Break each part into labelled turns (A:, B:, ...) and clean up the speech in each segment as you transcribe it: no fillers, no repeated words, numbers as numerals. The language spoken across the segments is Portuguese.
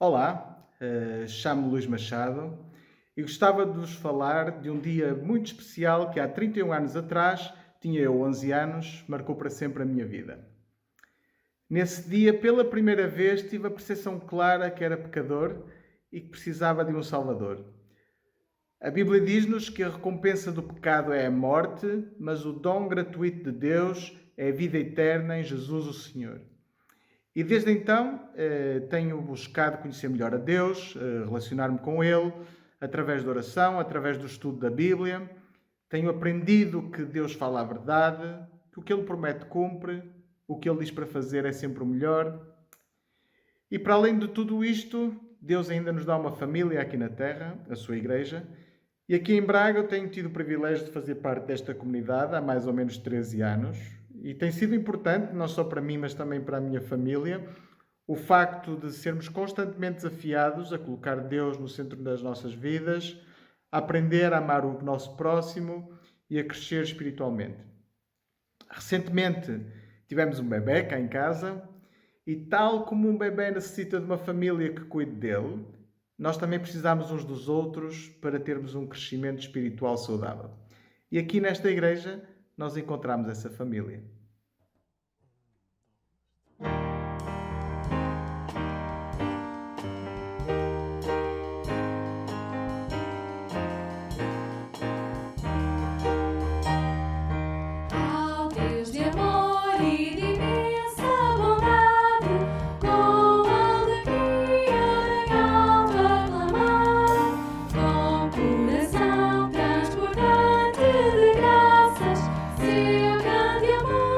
A: Olá, chamo-me Luís Machado e gostava de vos falar de um dia muito especial que há 31 anos atrás, tinha eu 11 anos, marcou para sempre a minha vida. Nesse dia, pela primeira vez, tive a percepção clara que era pecador e que precisava de um Salvador. A Bíblia diz-nos que a recompensa do pecado é a morte, mas o dom gratuito de Deus é a vida eterna em Jesus o Senhor. E desde então tenho buscado conhecer melhor a Deus, relacionar-me com Ele, através da oração, através do estudo da Bíblia. Tenho aprendido que Deus fala a verdade, que o que Ele promete cumpre, o que Ele diz para fazer é sempre o melhor. E para além de tudo isto, Deus ainda nos dá uma família aqui na Terra, a sua Igreja. E aqui em Braga eu tenho tido o privilégio de fazer parte desta comunidade há mais ou menos 13 anos. E tem sido importante, não só para mim, mas também para a minha família, o facto de sermos constantemente desafiados a colocar Deus no centro das nossas vidas, a aprender a amar o nosso próximo e a crescer espiritualmente. Recentemente tivemos um bebê cá em casa e, tal como um bebê necessita de uma família que cuide dele, nós também precisamos uns dos outros para termos um crescimento espiritual saudável. E aqui nesta igreja nós encontramos essa família.
B: Seu grande amor.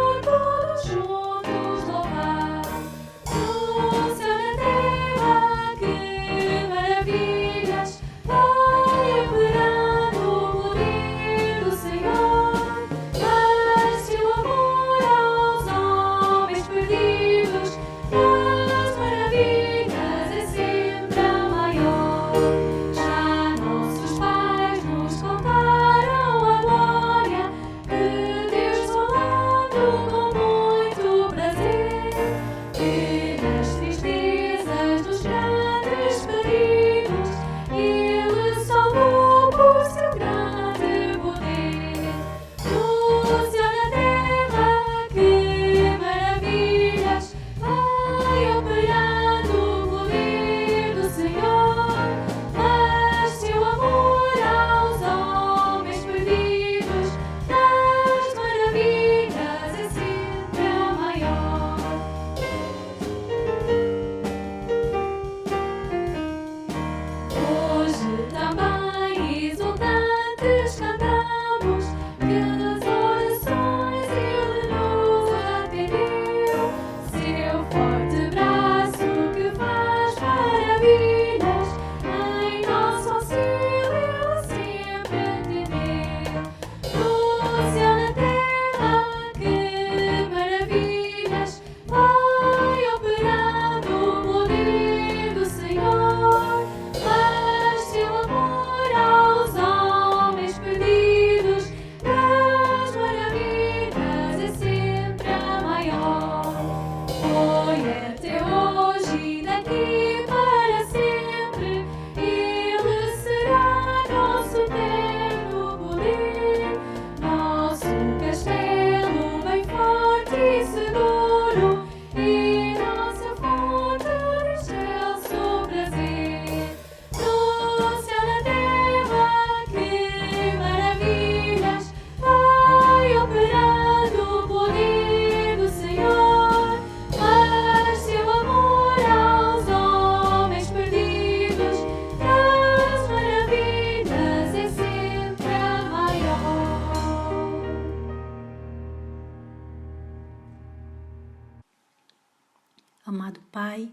B: Amado Pai,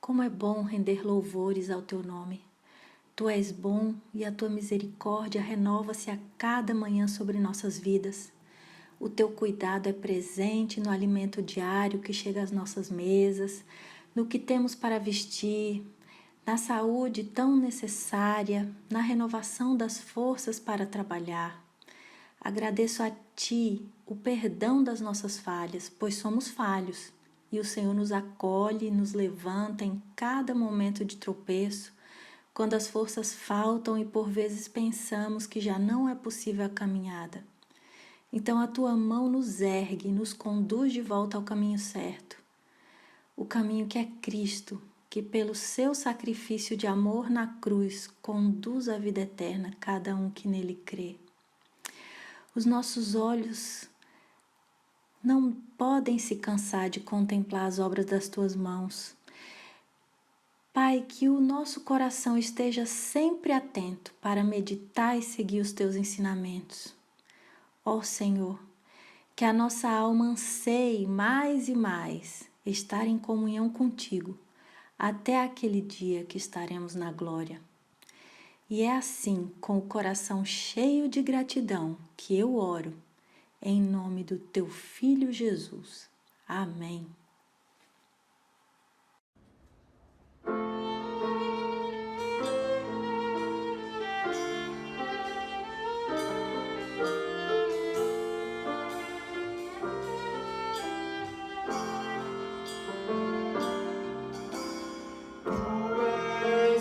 B: como é bom render louvores ao Teu nome. Tu és bom e a Tua misericórdia renova-se a cada manhã sobre nossas vidas. O Teu cuidado é presente no alimento diário que chega às nossas mesas, no que temos para vestir, na saúde tão necessária, na renovação das forças para trabalhar. Agradeço a Ti o perdão das nossas falhas, pois somos falhos, e o Senhor nos acolhe e nos levanta em cada momento de tropeço, quando as forças faltam e por vezes pensamos que já não é possível a caminhada. Então a Tua mão nos ergue e nos conduz de volta ao caminho certo, o caminho que é Cristo, que pelo seu sacrifício de amor na cruz conduz à vida eterna cada um que nele crê. Os nossos olhos não podem se cansar de contemplar as obras das Tuas mãos. Pai, que o nosso coração esteja sempre atento para meditar e seguir os Teus ensinamentos. Ó Senhor, que a nossa alma anseie mais e mais estar em comunhão contigo, até aquele dia que estaremos na glória. E é assim, com o coração cheio de gratidão, que eu oro, em nome do Teu Filho Jesus. Amém.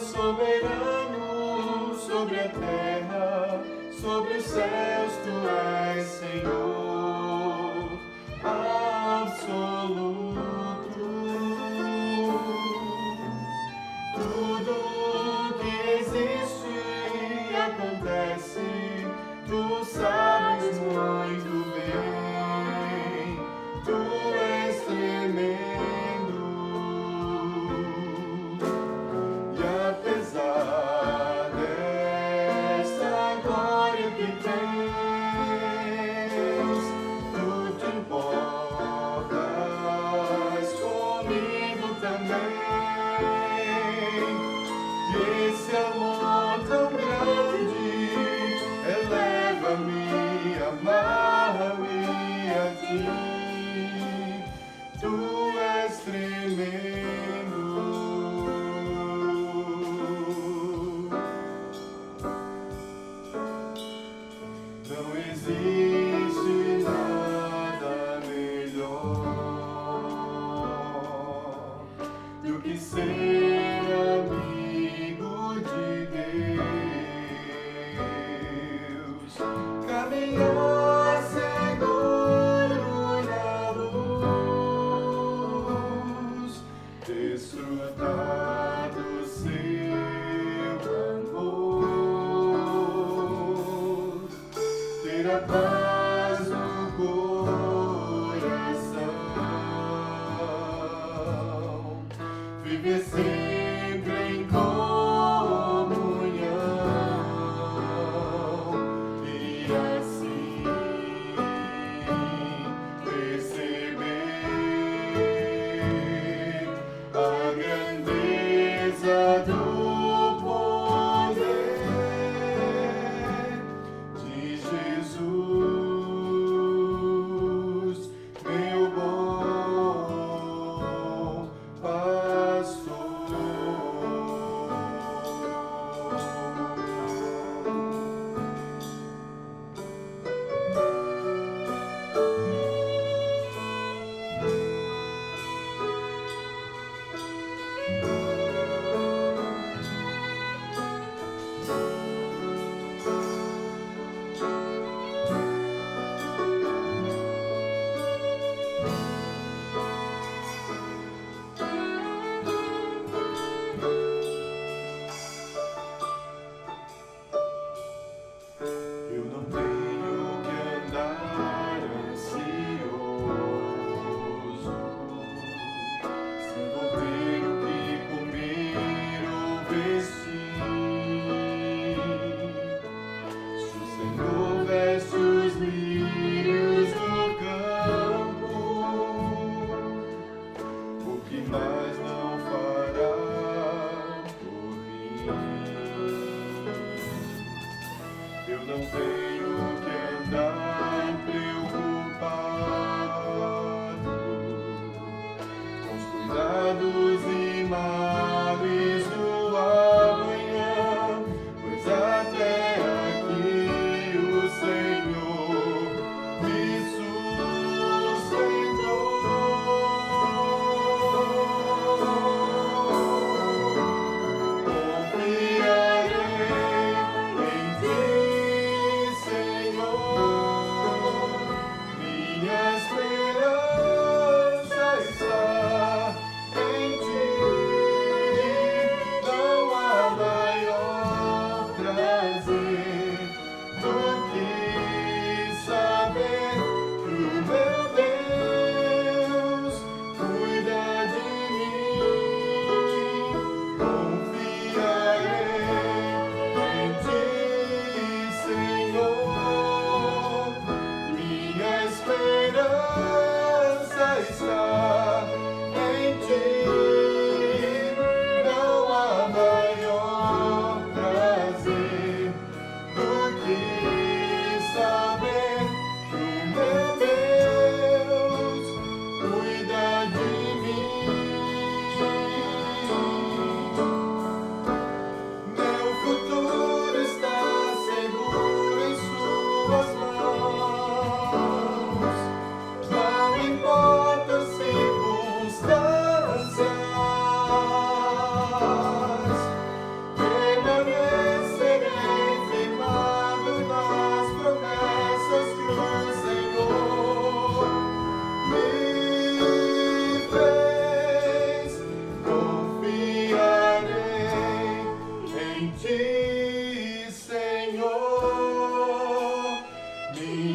C: Soberano sobre a terra, sobre os céus, Tu és Senhor absoluto. Tudo que existe e acontece, Tu sabes muito bem. Tu és tremendo. Apesar desta glória que tem,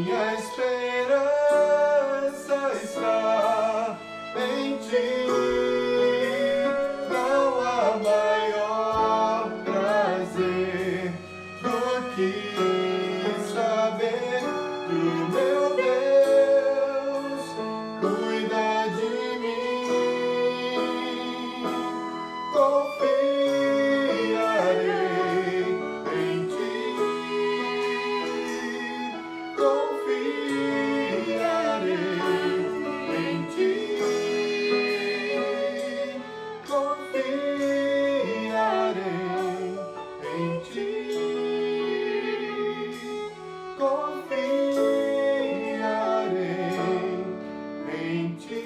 C: Minha esperança está em ti. Não há maior prazer do que saber que o meu Deus cuida de mim. Confiarei em ti. Confiarei em ti. Confiarei em ti. Confiarei em ti.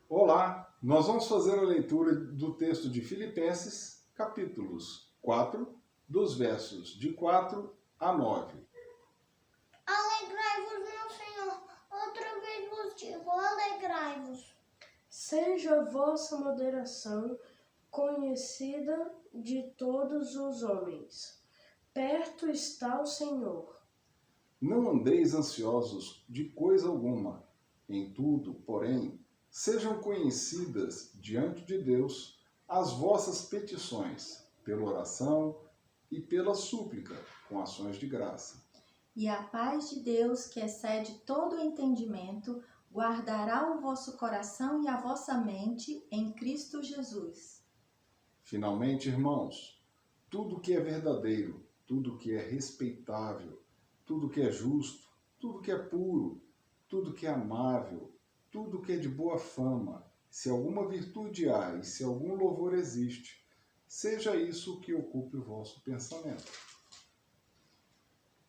D: Olá, nós vamos fazer a leitura do texto de Filipenses, capítulos 4, dos versos de 4 a 9.
E: Alegrai-vos no Senhor. Outra vez vos digo, alegrai-vos.
F: Seja a vossa moderação conhecida de todos os homens. Perto está o Senhor.
D: Não andeis ansiosos de coisa alguma. Em tudo, porém, sejam conhecidas diante de Deus as vossas petições, pela oração e pela súplica, com ações de graça.
G: E a paz de Deus, que excede todo o entendimento, guardará o vosso coração e a vossa mente em Cristo Jesus.
D: Finalmente, irmãos, tudo que é verdadeiro, tudo que é respeitável, tudo que é justo, tudo que é puro, tudo que é amável, tudo que é de boa fama, se alguma virtude há e se algum louvor existe, seja isso o que ocupe o vosso pensamento.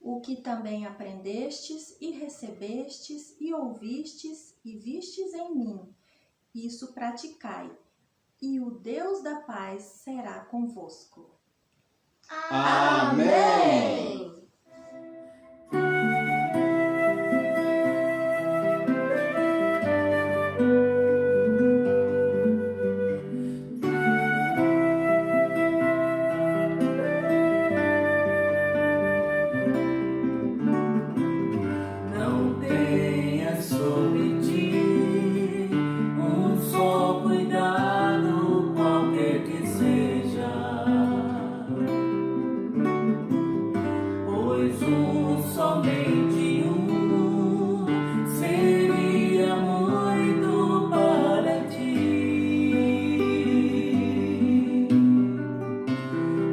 G: O que também aprendestes e recebestes e ouvistes e vistes em mim, isso praticai, e o Deus da paz será convosco.
D: Amém!
H: Não tenha sobre ti só cuidado, qualquer que seja, pois somente seria muito para ti.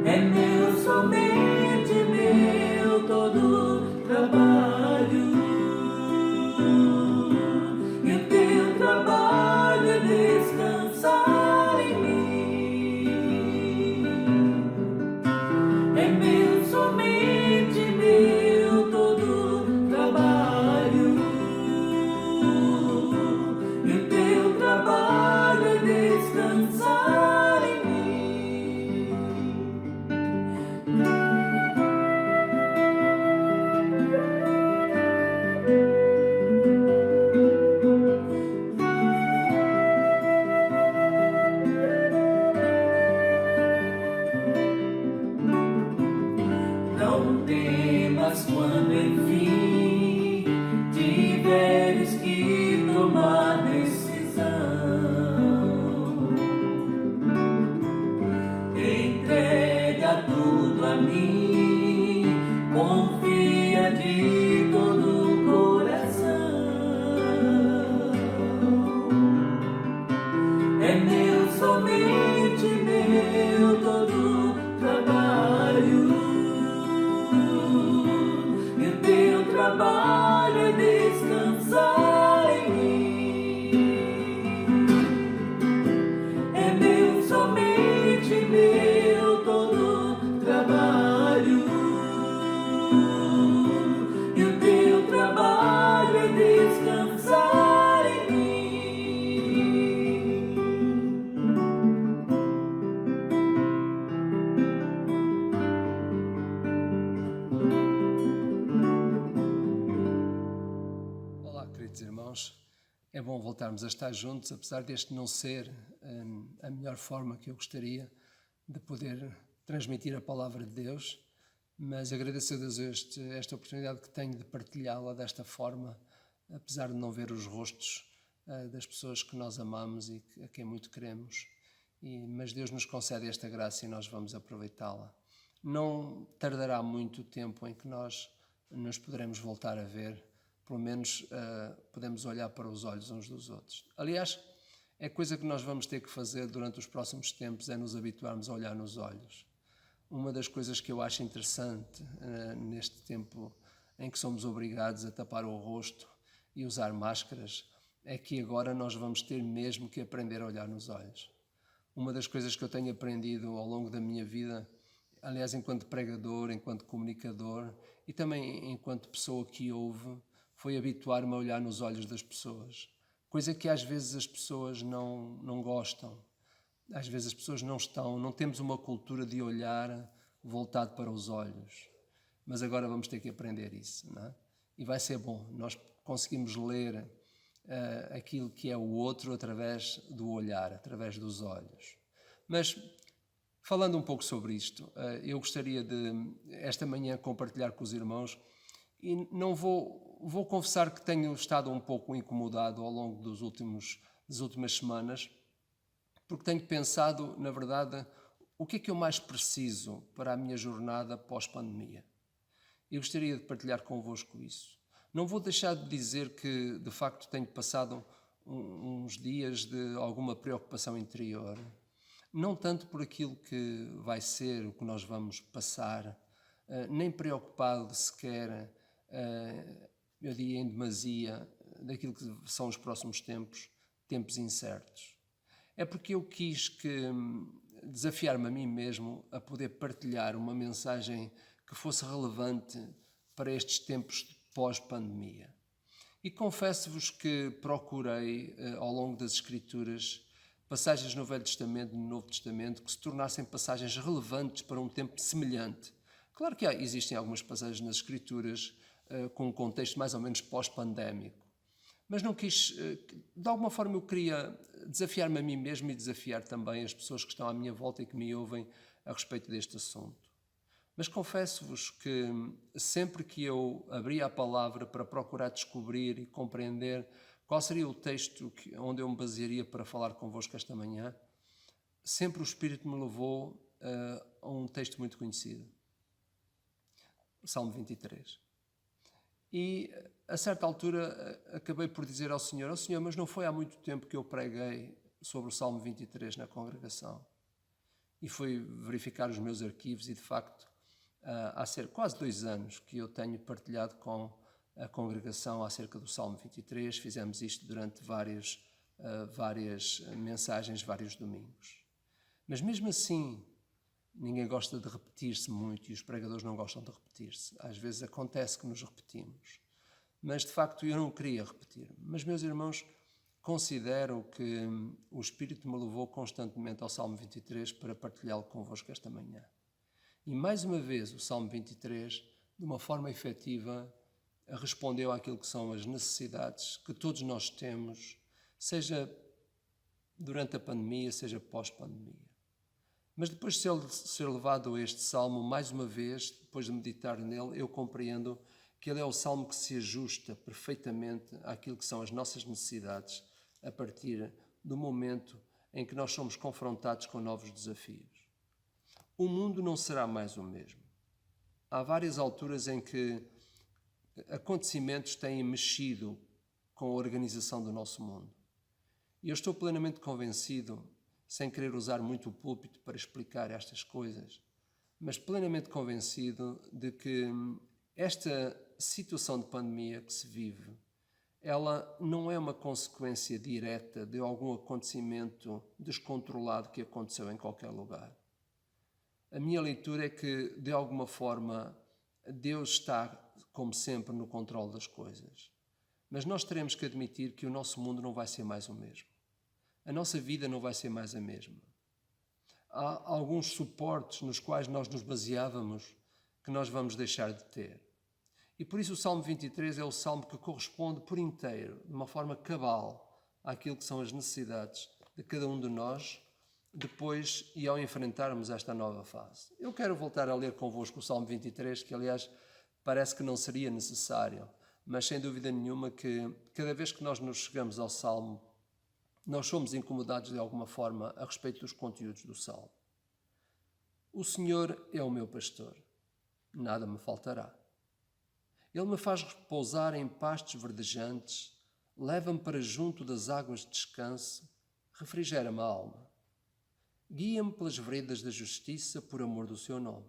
H: É meu, somente meu, todo trabalho. E o teu trabalho é descansar em mim. É meu, somente meu, todo trabalho. E o teu trabalho é descansar em mim. Não temas quando enfim tiveres que tomar decisão. Entrega tudo a mim, confia de todo o coração. É meu, somente meu, todo trabalho. E o teu trabalho é descansar em mim. É meu, somente meu, todo trabalho. E o teu trabalho é descansar em mim.
I: Olá, queridos irmãos. É bom voltarmos a estar juntos, apesar deste não ser a melhor forma que eu gostaria de poder transmitir a palavra de Deus, mas agradeço a Deus esta oportunidade que tenho de partilhá-la desta forma, apesar de não ver os rostos das pessoas que nós amamos e a quem muito queremos. Mas Deus nos concede esta graça e nós vamos aproveitá-la. Não tardará muito tempo em que nós nos poderemos voltar a ver, pelo menos podemos olhar para os olhos uns dos outros. Aliás, é coisa que nós vamos ter que fazer durante os próximos tempos, é nos habituarmos a olhar nos olhos. Uma das coisas que eu acho interessante neste tempo em que somos obrigados a tapar o rosto e usar máscaras, é que agora nós vamos ter mesmo que aprender a olhar nos olhos. Uma das coisas que eu tenho aprendido ao longo da minha vida, aliás, enquanto pregador, enquanto comunicador e também enquanto pessoa que ouve, foi habituar-me a olhar nos olhos das pessoas. Coisa que às vezes as pessoas não gostam. Às vezes as pessoas não temos uma cultura de olhar voltado para os olhos. Mas agora vamos ter que aprender isso, não é? E vai ser bom. Nós conseguimos ler aquilo que é o outro através do olhar, através dos olhos. Mas, falando um pouco sobre isto, eu gostaria de, esta manhã, compartilhar com os irmãos, e não vou confessar que tenho estado um pouco incomodado ao longo das últimas semanas, porque tenho pensado, na verdade, o que é que eu mais preciso para a minha jornada pós-pandemia. Eu gostaria de partilhar convosco isso. Não vou deixar de dizer que, de facto, tenho passado uns dias de alguma preocupação interior, não tanto por aquilo que vai ser, o que nós vamos passar, nem preocupado sequer, eu diria em demasia, daquilo que são os próximos tempos incertos. É porque eu quis desafiar-me a mim mesmo a poder partilhar uma mensagem que fosse relevante para estes tempos de pós-pandemia. E confesso-vos que procurei, ao longo das Escrituras, passagens no Velho Testamento e no Novo Testamento que se tornassem passagens relevantes para um tempo semelhante. Claro que existem algumas passagens nas Escrituras com um contexto mais ou menos pós-pandémico, mas não quis, de alguma forma eu queria desafiar-me a mim mesmo e desafiar também as pessoas que estão à minha volta e que me ouvem a respeito deste assunto. Mas confesso-vos que sempre que eu abria a palavra para procurar descobrir e compreender qual seria o texto onde eu me basearia para falar convosco esta manhã, sempre o Espírito me levou a um texto muito conhecido, o Salmo 23. E, a certa altura, acabei por dizer ao Senhor, Senhor, mas não foi há muito tempo que eu preguei sobre o Salmo 23 na congregação. E fui verificar os meus arquivos e, de facto, há quase 2 anos que eu tenho partilhado com a congregação acerca do Salmo 23. Fizemos isto durante várias mensagens, vários domingos. Mas mesmo assim, ninguém gosta de repetir-se muito e os pregadores não gostam de repetir-se. Às vezes acontece que nos repetimos. Mas, de facto, eu não queria repetir. Mas, meus irmãos, considero que o Espírito me levou constantemente ao Salmo 23 para partilhá-lo convosco esta manhã. E, mais uma vez, o Salmo 23, de uma forma efetiva, respondeu àquilo que são as necessidades que todos nós temos, seja durante a pandemia, seja pós-pandemia. Mas depois de ser levado a este salmo, mais uma vez, depois de meditar nele, eu compreendo que ele é o salmo que se ajusta perfeitamente àquilo que são as nossas necessidades a partir do momento em que nós somos confrontados com novos desafios. O mundo não será mais o mesmo. Há várias alturas em que acontecimentos têm mexido com a organização do nosso mundo. E eu estou plenamente convencido, sem querer usar muito o púlpito para explicar estas coisas, mas plenamente convencido de que esta situação de pandemia que se vive, ela não é uma consequência direta de algum acontecimento descontrolado que aconteceu em qualquer lugar. A minha leitura é que, de alguma forma, Deus está, como sempre, no controle das coisas. Mas nós teremos que admitir que o nosso mundo não vai ser mais o mesmo. A nossa vida não vai ser mais a mesma. Há alguns suportes nos quais nós nos baseávamos que nós vamos deixar de ter. E por isso o Salmo 23 é o salmo que corresponde por inteiro, de uma forma cabal, àquilo que são as necessidades de cada um de nós depois e ao enfrentarmos esta nova fase. Eu quero voltar a ler convosco o Salmo 23, que aliás parece que não seria necessário, mas sem dúvida nenhuma que cada vez que nós nos chegamos ao Salmo, nós somos incomodados de alguma forma a respeito dos conteúdos do Salmo. O Senhor é o meu pastor, nada me faltará. Ele me faz repousar em pastos verdejantes, leva-me para junto das águas de descanso, refrigera-me a alma. Guia-me pelas veredas da justiça por amor do seu nome.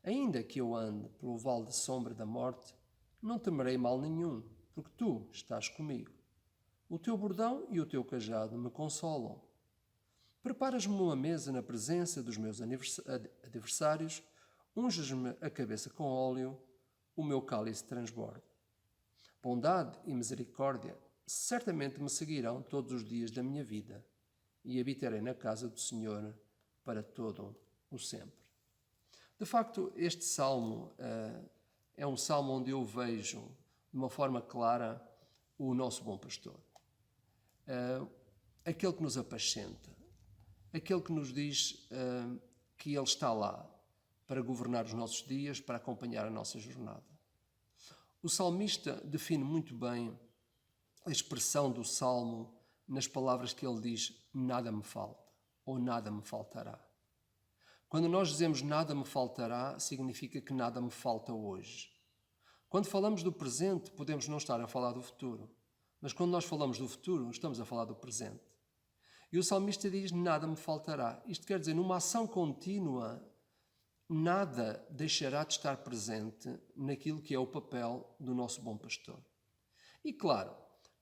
I: Ainda que eu ande pelo vale de sombra da morte, não temerei mal nenhum, porque tu estás comigo. O teu bordão e o teu cajado me consolam. Preparas-me uma mesa na presença dos meus adversários, unges-me a cabeça com óleo, o meu cálice transborda. Bondade e misericórdia certamente me seguirão todos os dias da minha vida, e habitarei na casa do Senhor para todo o sempre. De facto, este salmo é um salmo onde eu vejo de uma forma clara o nosso bom pastor. Aquele que nos apascenta, aquele que nos diz que Ele está lá para governar os nossos dias, para acompanhar a nossa jornada. O salmista define muito bem a expressão do salmo nas palavras que ele diz: nada me falta, ou nada me faltará. Quando nós dizemos nada me faltará, significa que nada me falta hoje. Quando falamos do presente, podemos não estar a falar do futuro, mas quando nós falamos do futuro, estamos a falar do presente. E o salmista diz: nada me faltará. Isto quer dizer, numa ação contínua, nada deixará de estar presente naquilo que é o papel do nosso bom pastor. E claro,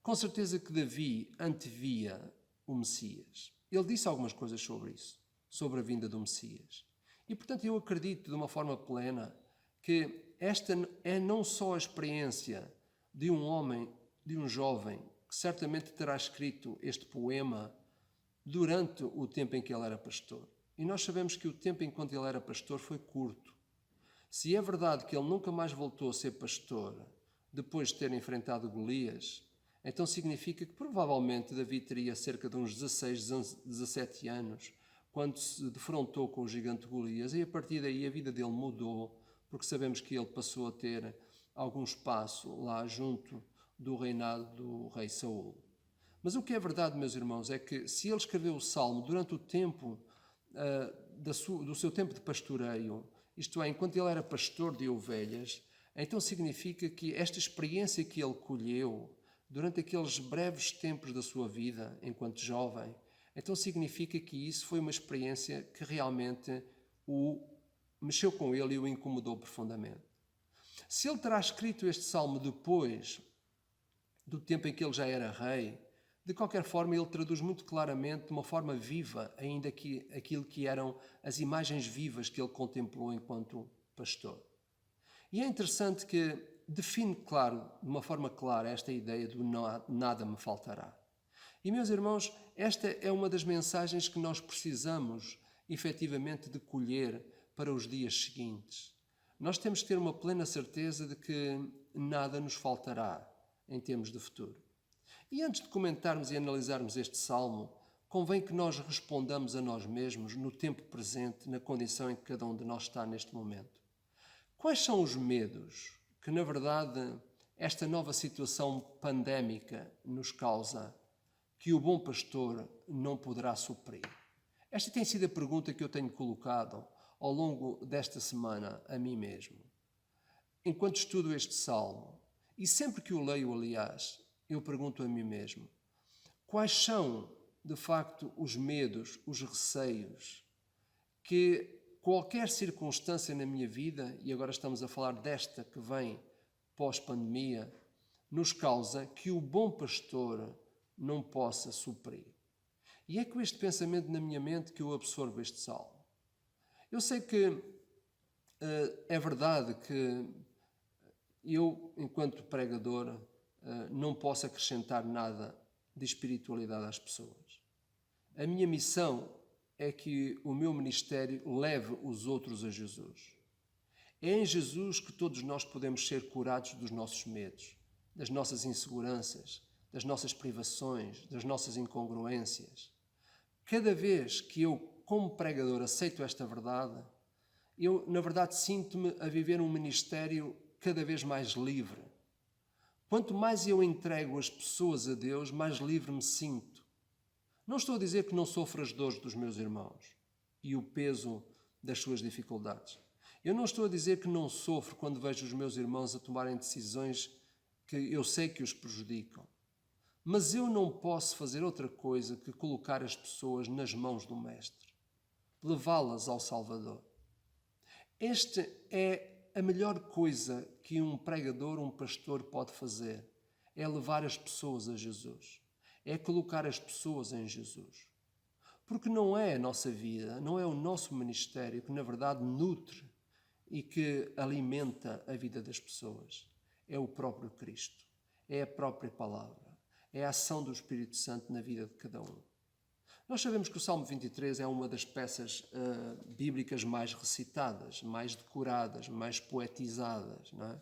I: com certeza que Davi antevia o Messias. Ele disse algumas coisas sobre isso, sobre a vinda do Messias. E portanto eu acredito de uma forma plena que esta é não só a experiência de um homem, de um jovem, que certamente terá escrito este poema durante o tempo em que ele era pastor. E nós sabemos que o tempo enquanto ele era pastor foi curto. Se é verdade que ele nunca mais voltou a ser pastor depois de ter enfrentado Golias, então significa que provavelmente Davi teria cerca de uns 16, 17 anos quando se defrontou com o gigante Golias, e a partir daí a vida dele mudou, porque sabemos que ele passou a ter algum espaço lá junto do reinado do rei Saul. Mas o que é verdade, meus irmãos, é que se ele escreveu o Salmo durante o tempo do seu tempo de pastoreio, isto é, enquanto ele era pastor de ovelhas, então significa que esta experiência que ele colheu durante aqueles breves tempos da sua vida, enquanto jovem, então significa que isso foi uma experiência que realmente o mexeu com ele e o incomodou profundamente. Se ele terá escrito este salmo depois do tempo em que ele já era rei, de qualquer forma ele traduz muito claramente, de uma forma viva, ainda que aquilo que eram as imagens vivas que ele contemplou enquanto pastor. E é interessante que define, claro, de uma forma clara, esta ideia do nada me faltará. E, meus irmãos, esta é uma das mensagens que nós precisamos, efetivamente, de colher para os dias seguintes. Nós temos que ter uma plena certeza de que nada nos faltará em termos de futuro. E antes de comentarmos e analisarmos este salmo, convém que nós respondamos a nós mesmos no tempo presente, na condição em que cada um de nós está neste momento. Quais são os medos que, na verdade, esta nova situação pandémica nos causa, que o bom pastor não poderá suprir? Esta tem sido a pergunta que eu tenho colocado ao longo desta semana a mim mesmo. Enquanto estudo este salmo, e sempre que o leio, aliás, eu pergunto a mim mesmo: quais são, de facto, os medos, os receios que qualquer circunstância na minha vida, e agora estamos a falar desta que vem pós-pandemia, nos causa que o bom pastor não possa suprir? E é com este pensamento na minha mente que eu absorvo este salmo. Eu sei que é verdade que eu, enquanto pregador, não posso acrescentar nada de espiritualidade às pessoas. A minha missão é que o meu ministério leve os outros a Jesus. É em Jesus que todos nós podemos ser curados dos nossos medos, das nossas inseguranças, das nossas privações, das nossas incongruências. Cada vez que eu, como pregador, aceito esta verdade, eu, na verdade, sinto-me a viver um ministério cada vez mais livre. Quanto mais eu entrego as pessoas a Deus, mais livre me sinto. Não estou a dizer que não sofro as dores dos meus irmãos e o peso das suas dificuldades. Eu não estou a dizer que não sofro quando vejo os meus irmãos a tomarem decisões que eu sei que os prejudicam. Mas eu não posso fazer outra coisa que colocar as pessoas nas mãos do Mestre, levá-las ao Salvador. Esta é a melhor coisa que um pregador, um pastor pode fazer, é levar as pessoas a Jesus, é colocar as pessoas em Jesus. Porque não é a nossa vida, não é o nosso ministério que na verdade nutre e que alimenta a vida das pessoas. É o próprio Cristo, é a própria palavra, é a ação do Espírito Santo na vida de cada um. Nós sabemos que o Salmo 23 é uma das peças bíblicas mais recitadas, mais decoradas, mais poetizadas, não é?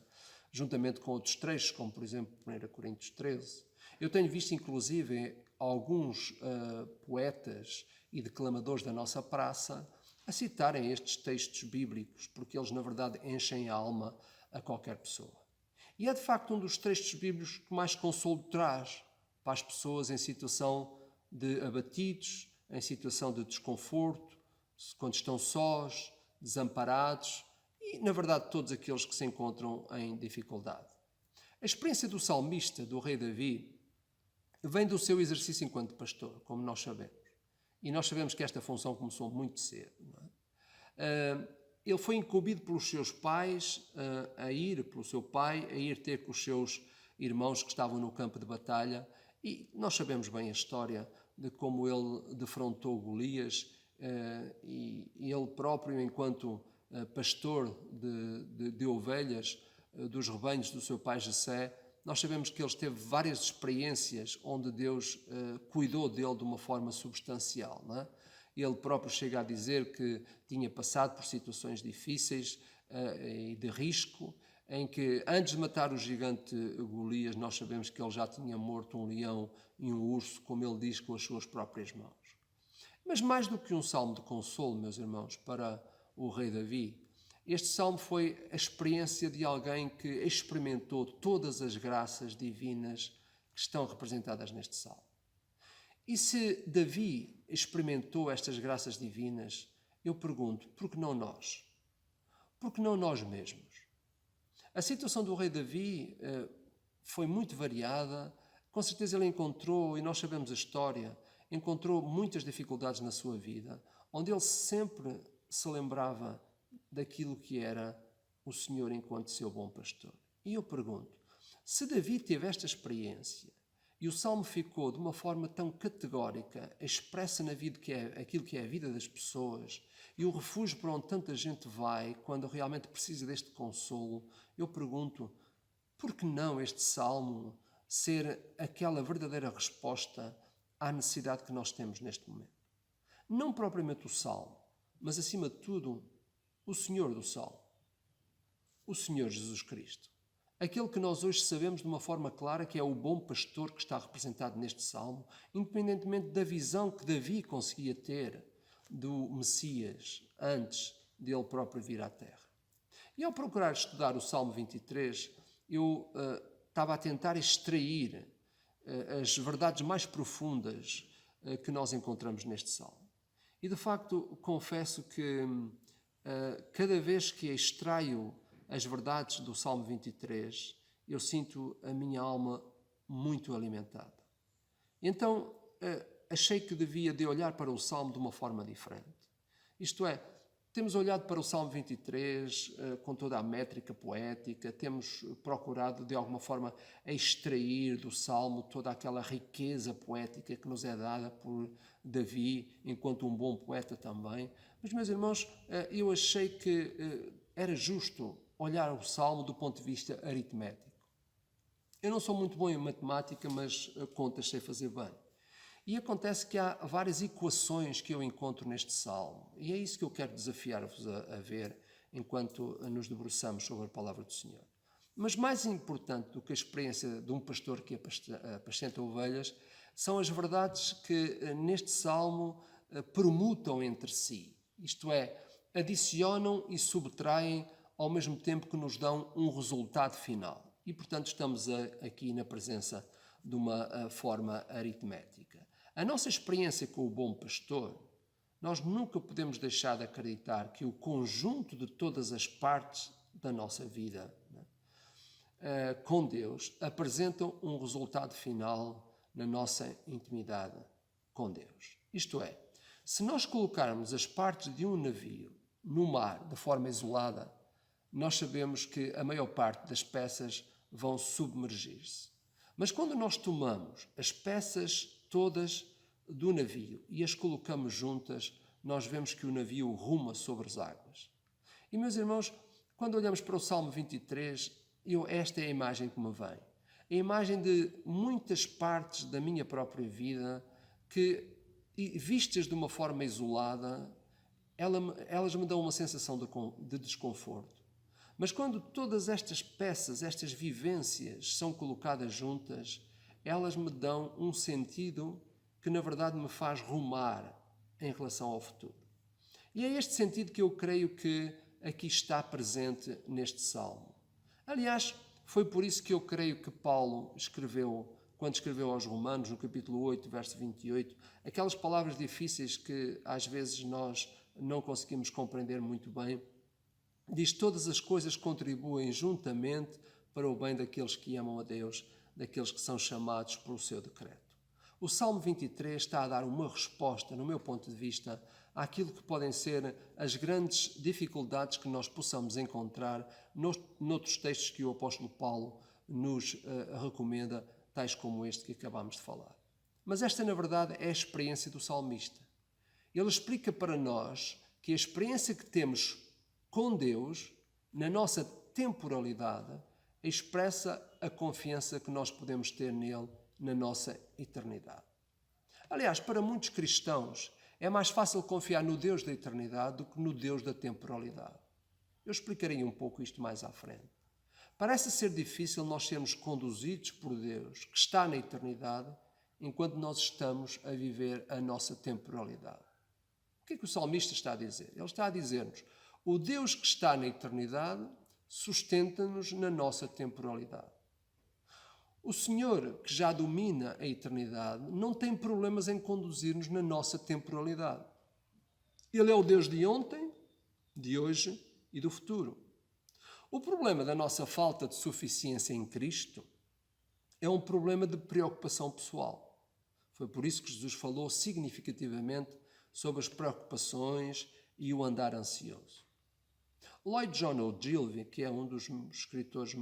I: Juntamente com outros trechos, como por exemplo 1 Coríntios 13. Eu tenho visto inclusive alguns poetas e declamadores da nossa praça a citarem estes textos bíblicos, porque eles na verdade enchem a alma a qualquer pessoa. E é de facto um dos textos bíblicos que mais consolo traz para as pessoas em situação de abatidos, em situação de desconforto, quando estão sós, desamparados e, na verdade, todos aqueles que se encontram em dificuldade. A experiência do salmista, do rei Davi, vem do seu exercício enquanto pastor, como nós sabemos. E nós sabemos que esta função começou muito cedo. Não é? Ele foi incumbido pelos seus pais a ir ter com os seus irmãos que estavam no campo de batalha. E nós sabemos bem a história de como ele defrontou Golias e ele próprio, enquanto pastor de ovelhas dos rebanhos do seu pai Jessé, nós sabemos que ele teve várias experiências onde Deus cuidou dele de uma forma substancial. Não é? Ele próprio chega a dizer que tinha passado por situações difíceis e de risco, em que antes de matar o gigante Golias, nós sabemos que ele já tinha morto um leão e um urso, como ele diz, com as suas próprias mãos. Mas mais do que um salmo de consolo, meus irmãos, para o rei Davi, este salmo foi a experiência de alguém que experimentou todas as graças divinas que estão representadas neste salmo. E se Davi experimentou estas graças divinas, eu pergunto, por que não nós? Por que não nós mesmos? A situação do rei Davi foi muito variada. Com certeza ele encontrou, e nós sabemos a história, encontrou muitas dificuldades na sua vida, onde ele sempre se lembrava daquilo que era o Senhor enquanto seu bom pastor. E eu pergunto, se Davi teve esta experiência e o Salmo ficou de uma forma tão categórica, expressa na vida que é aquilo que é a vida das pessoas e o refúgio para onde tanta gente vai quando realmente precisa deste consolo, eu pergunto, por que não este Salmo ser aquela verdadeira resposta à necessidade que nós temos neste momento? Não propriamente o Salmo, mas acima de tudo, o Senhor do Salmo, o Senhor Jesus Cristo. Aquele que nós hoje sabemos de uma forma clara que é o bom pastor que está representado neste Salmo, independentemente da visão que Davi conseguia ter do Messias antes de ele próprio vir à Terra. E ao procurar estudar o Salmo 23, eu estava a tentar extrair as verdades mais profundas que nós encontramos neste Salmo. E de facto confesso que cada vez que extraio as verdades do Salmo 23, eu sinto a minha alma muito alimentada. Então, achei que devia de olhar para o Salmo de uma forma diferente. Isto é, temos olhado para o Salmo 23 com toda a métrica poética, temos procurado de alguma forma extrair do Salmo toda aquela riqueza poética que nos é dada por Davi, enquanto um bom poeta também. Mas, meus irmãos, eu achei que era justo olhar o Salmo do ponto de vista aritmético. Eu não sou muito bom em matemática, mas contas sei fazer bem. E acontece que há várias equações que eu encontro neste Salmo. E é isso que eu quero desafiar-vos a ver enquanto nos debruçamos sobre a palavra do Senhor. Mas mais importante do que a experiência de um pastor que apascenta ovelhas, São as verdades que neste salmo permutam entre si, isto é, adicionam e subtraem ao mesmo tempo que nos dão um resultado final. E, portanto, estamos aqui na presença de uma forma aritmética. A nossa experiência com o bom pastor, nós nunca podemos deixar de acreditar que o conjunto de todas as partes da nossa vida com Deus apresentam um resultado final na nossa intimidade com Deus. Isto é, se nós colocarmos as partes de um navio no mar de forma isolada, nós sabemos que a maior parte das peças vão submergir-se. Mas quando nós tomamos as peças todas do navio e as colocamos juntas, nós vemos que o navio ruma sobre as águas. E, meus irmãos, quando olhamos para o Salmo 23, esta é a imagem que me vem. A imagem de muitas partes da minha própria vida que, vistas de uma forma isolada, elas me dão uma sensação de desconforto. Mas quando todas estas peças, estas vivências são colocadas juntas, elas me dão um sentido que na verdade me faz rumar em relação ao futuro. E é este sentido que eu creio que aqui está presente neste salmo. Aliás, foi por isso que eu creio que Paulo escreveu, quando escreveu aos Romanos, no capítulo 8, verso 28, aquelas palavras difíceis que às vezes nós não conseguimos compreender muito bem. Diz: todas as coisas contribuem juntamente para o bem daqueles que amam a Deus, daqueles que são chamados pelo seu decreto. O Salmo 23 está a dar uma resposta, no meu ponto de vista, àquilo que podem ser as grandes dificuldades que nós possamos encontrar noutros textos que o apóstolo Paulo nos recomenda, tais como este que acabamos de falar. Mas esta, na verdade, é a experiência do salmista. Ele explica para nós que a experiência que temos com Deus, na nossa temporalidade, expressa a confiança que nós podemos ter nele na nossa eternidade. Aliás, para muitos cristãos, é mais fácil confiar no Deus da eternidade do que no Deus da temporalidade. Eu explicarei um pouco isto mais à frente. Parece ser difícil nós sermos conduzidos por Deus, que está na eternidade, enquanto nós estamos a viver a nossa temporalidade. O que é que o salmista está a dizer? Ele está a dizer-nos: o Deus que está na eternidade sustenta-nos na nossa temporalidade. O Senhor, que já domina a eternidade, não tem problemas em conduzir-nos na nossa temporalidade. Ele é o Deus de ontem, de hoje e do futuro. O problema da nossa falta de suficiência em Cristo é um problema de preocupação pessoal. Foi por isso que Jesus falou significativamente sobre as preocupações e o andar ansioso. Lloyd John Ogilvie, que é um dos escritores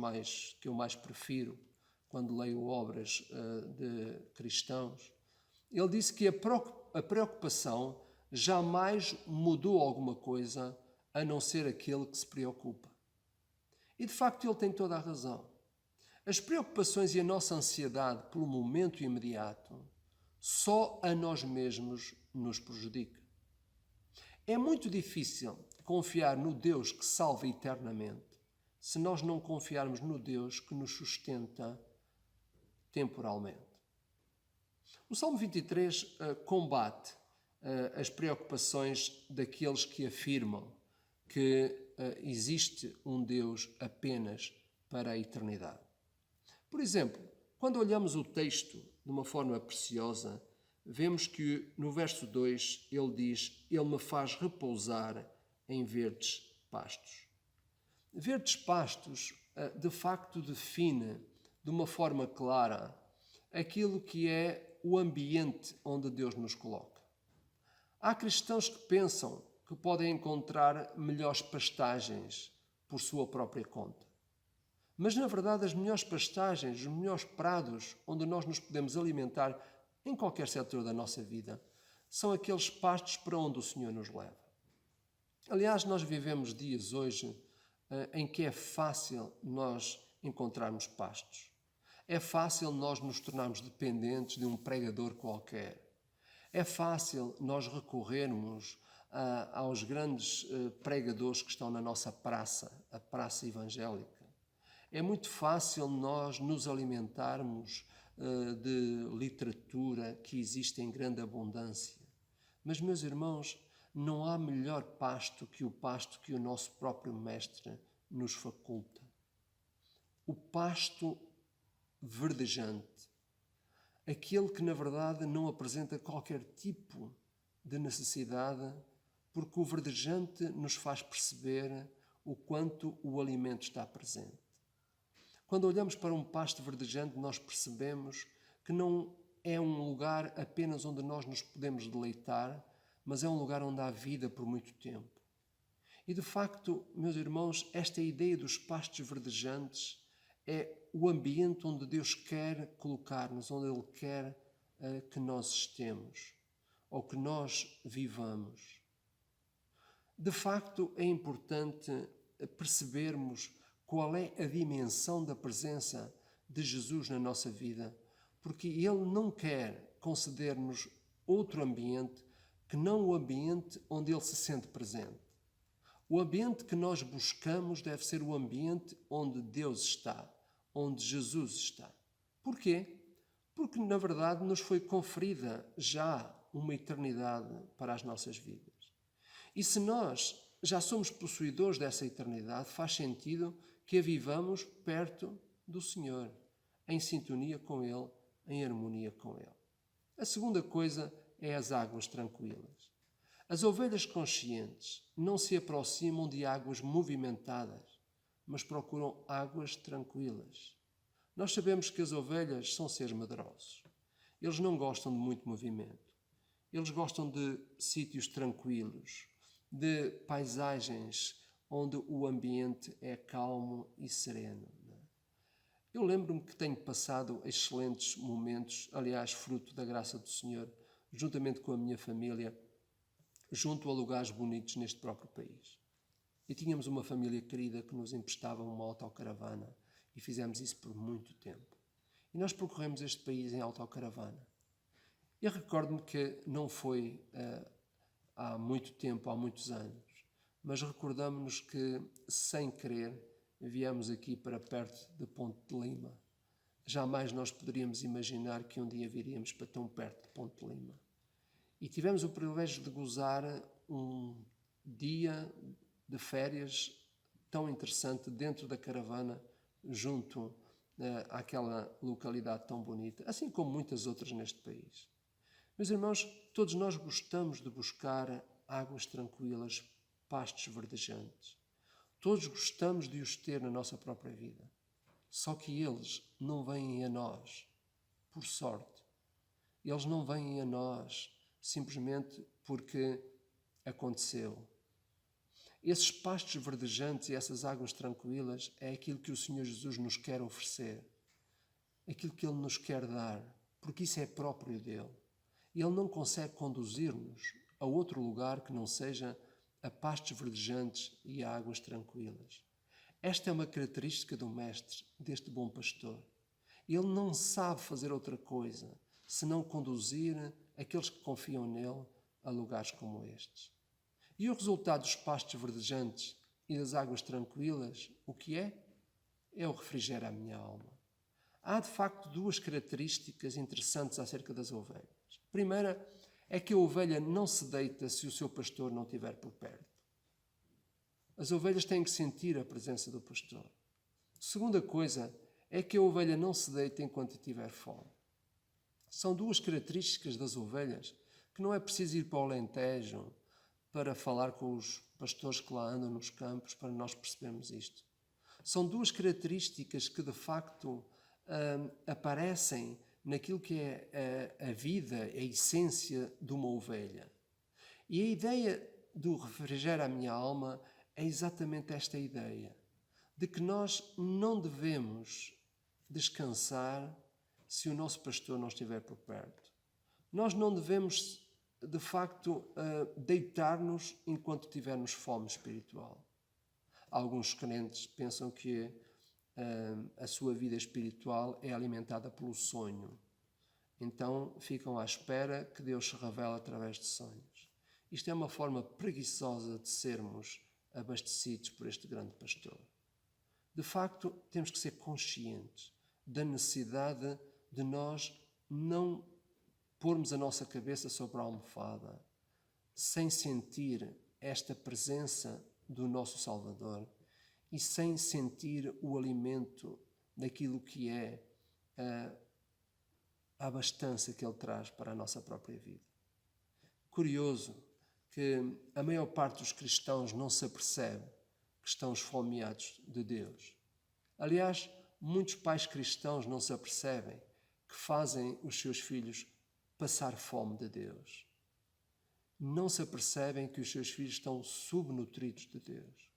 I: que eu mais prefiro quando leio obras de cristãos, ele disse que a preocupação jamais mudou alguma coisa a não ser aquele que se preocupa. E de facto ele tem toda a razão. As preocupações e a nossa ansiedade pelo momento imediato só a nós mesmos nos prejudica. É muito difícil confiar no Deus que salva eternamente se nós não confiarmos no Deus que nos sustenta temporalmente. O Salmo 23 combate as preocupações daqueles que afirmam que existe um Deus apenas para a eternidade. Por exemplo, quando olhamos o texto de uma forma preciosa, vemos que no verso 2 ele diz: ele me faz repousar em verdes pastos. Verdes pastos, de facto, define de uma forma clara aquilo que é o ambiente onde Deus nos coloca. Há cristãos que pensam que podem encontrar melhores pastagens por sua própria conta. Mas, na verdade, as melhores pastagens, os melhores prados onde nós nos podemos alimentar em qualquer setor da nossa vida, são aqueles pastos para onde o Senhor nos leva. Aliás, nós vivemos dias hoje em que é fácil nós encontrarmos pastos. É fácil nós nos tornarmos dependentes de um pregador qualquer. É fácil nós recorrermos aos grandes pregadores que estão na nossa praça, a praça evangélica. É muito fácil nós nos alimentarmos de literatura que existe em grande abundância. Mas, meus irmãos, não há melhor pasto que o pasto que o nosso próprio Mestre nos faculta. O pasto verdejante, aquele que na verdade não apresenta qualquer tipo de necessidade, porque o verdejante nos faz perceber o quanto o alimento está presente. Quando olhamos para um pasto verdejante, nós percebemos que não é um lugar apenas onde nós nos podemos deleitar, mas é um lugar onde há vida por muito tempo. E de facto, meus irmãos, esta ideia dos pastos verdejantes é o ambiente onde Deus quer colocar-nos, onde Ele quer que nós estemos, ou que nós vivamos. De facto, é importante percebermos qual é a dimensão da presença de Jesus na nossa vida, porque Ele não quer conceder-nos outro ambiente que não o ambiente onde Ele se sente presente. O ambiente que nós buscamos deve ser o ambiente onde Deus está, onde Jesus está. Porquê? Porque, na verdade, nos foi conferida já uma eternidade para as nossas vidas. E se nós já somos possuidores dessa eternidade, faz sentido que a vivamos perto do Senhor, em sintonia com Ele, em harmonia com Ele. A segunda coisa é as águas tranquilas. As ovelhas conscientes não se aproximam de águas movimentadas, mas procuram águas tranquilas. Nós sabemos que as ovelhas são seres medrosos. Eles não gostam de muito movimento. Eles gostam de sítios tranquilos, de paisagens onde o ambiente é calmo e sereno. Eu lembro-me que tenho passado excelentes momentos, aliás, fruto da graça do Senhor, juntamente com a minha família, junto a lugares bonitos neste próprio país. E tínhamos uma família querida que nos emprestava uma autocaravana e fizemos isso por muito tempo. E nós percorremos este país em autocaravana. Eu recordo-me que não foi há muito tempo, há muitos anos, mas recordamos-nos que, sem querer, viemos aqui para perto de Ponte de Lima. Jamais nós poderíamos imaginar que um dia viríamos para tão perto de Ponte de Lima. E tivemos o privilégio de gozar um dia de férias tão interessante dentro da caravana, junto àquela localidade tão bonita, assim como muitas outras neste país. Meus irmãos, todos nós gostamos de buscar águas tranquilas, pastos verdejantes. Todos gostamos de os ter na nossa própria vida. Só que eles não vêm a nós por sorte. Eles não vêm a nós simplesmente porque aconteceu. Esses pastos verdejantes e essas águas tranquilas é aquilo que o Senhor Jesus nos quer oferecer. Aquilo que Ele nos quer dar, porque isso é próprio dEle. Ele não consegue conduzir-nos a outro lugar que não seja a pastos verdejantes e a águas tranquilas. Esta é uma característica do Mestre, deste bom pastor. Ele não sabe fazer outra coisa senão conduzir aqueles que confiam nele a lugares como estes. E o resultado dos pastos verdejantes e das águas tranquilas, o que é? É o refrigério à minha alma. Há, de facto, duas características interessantes acerca das ovelhas. A primeira é que a ovelha não se deita se o seu pastor não estiver por perto. As ovelhas têm que sentir a presença do pastor. A segunda coisa é que a ovelha não se deita enquanto tiver fome. São duas características das ovelhas que não é preciso ir para o Alentejo para falar com os pastores que lá andam nos campos para nós percebermos isto. São duas características que de facto aparecem naquilo que é a vida, a essência de uma ovelha. E a ideia do refrigério à minha alma é exatamente esta ideia, de que nós não devemos descansar se o nosso pastor não estiver por perto. Nós não devemos, de facto, deitar-nos enquanto tivermos fome espiritual. Alguns crentes pensam que a sua vida espiritual é alimentada pelo sonho. Então ficam à espera que Deus se revele através de sonhos. Isto é uma forma preguiçosa de sermos abastecidos por este grande pastor. De facto, temos que ser conscientes da necessidade de nós não pormos a nossa cabeça sobre a almofada sem sentir esta presença do nosso Salvador e sem sentir o alimento daquilo que é a abastança que Ele traz para a nossa própria vida. Curioso que a maior parte dos cristãos não se apercebe que estão esfomeados de Deus. Aliás, muitos pais cristãos não se apercebem que fazem os seus filhos passar fome de Deus. Não se apercebem que os seus filhos estão subnutridos de Deus.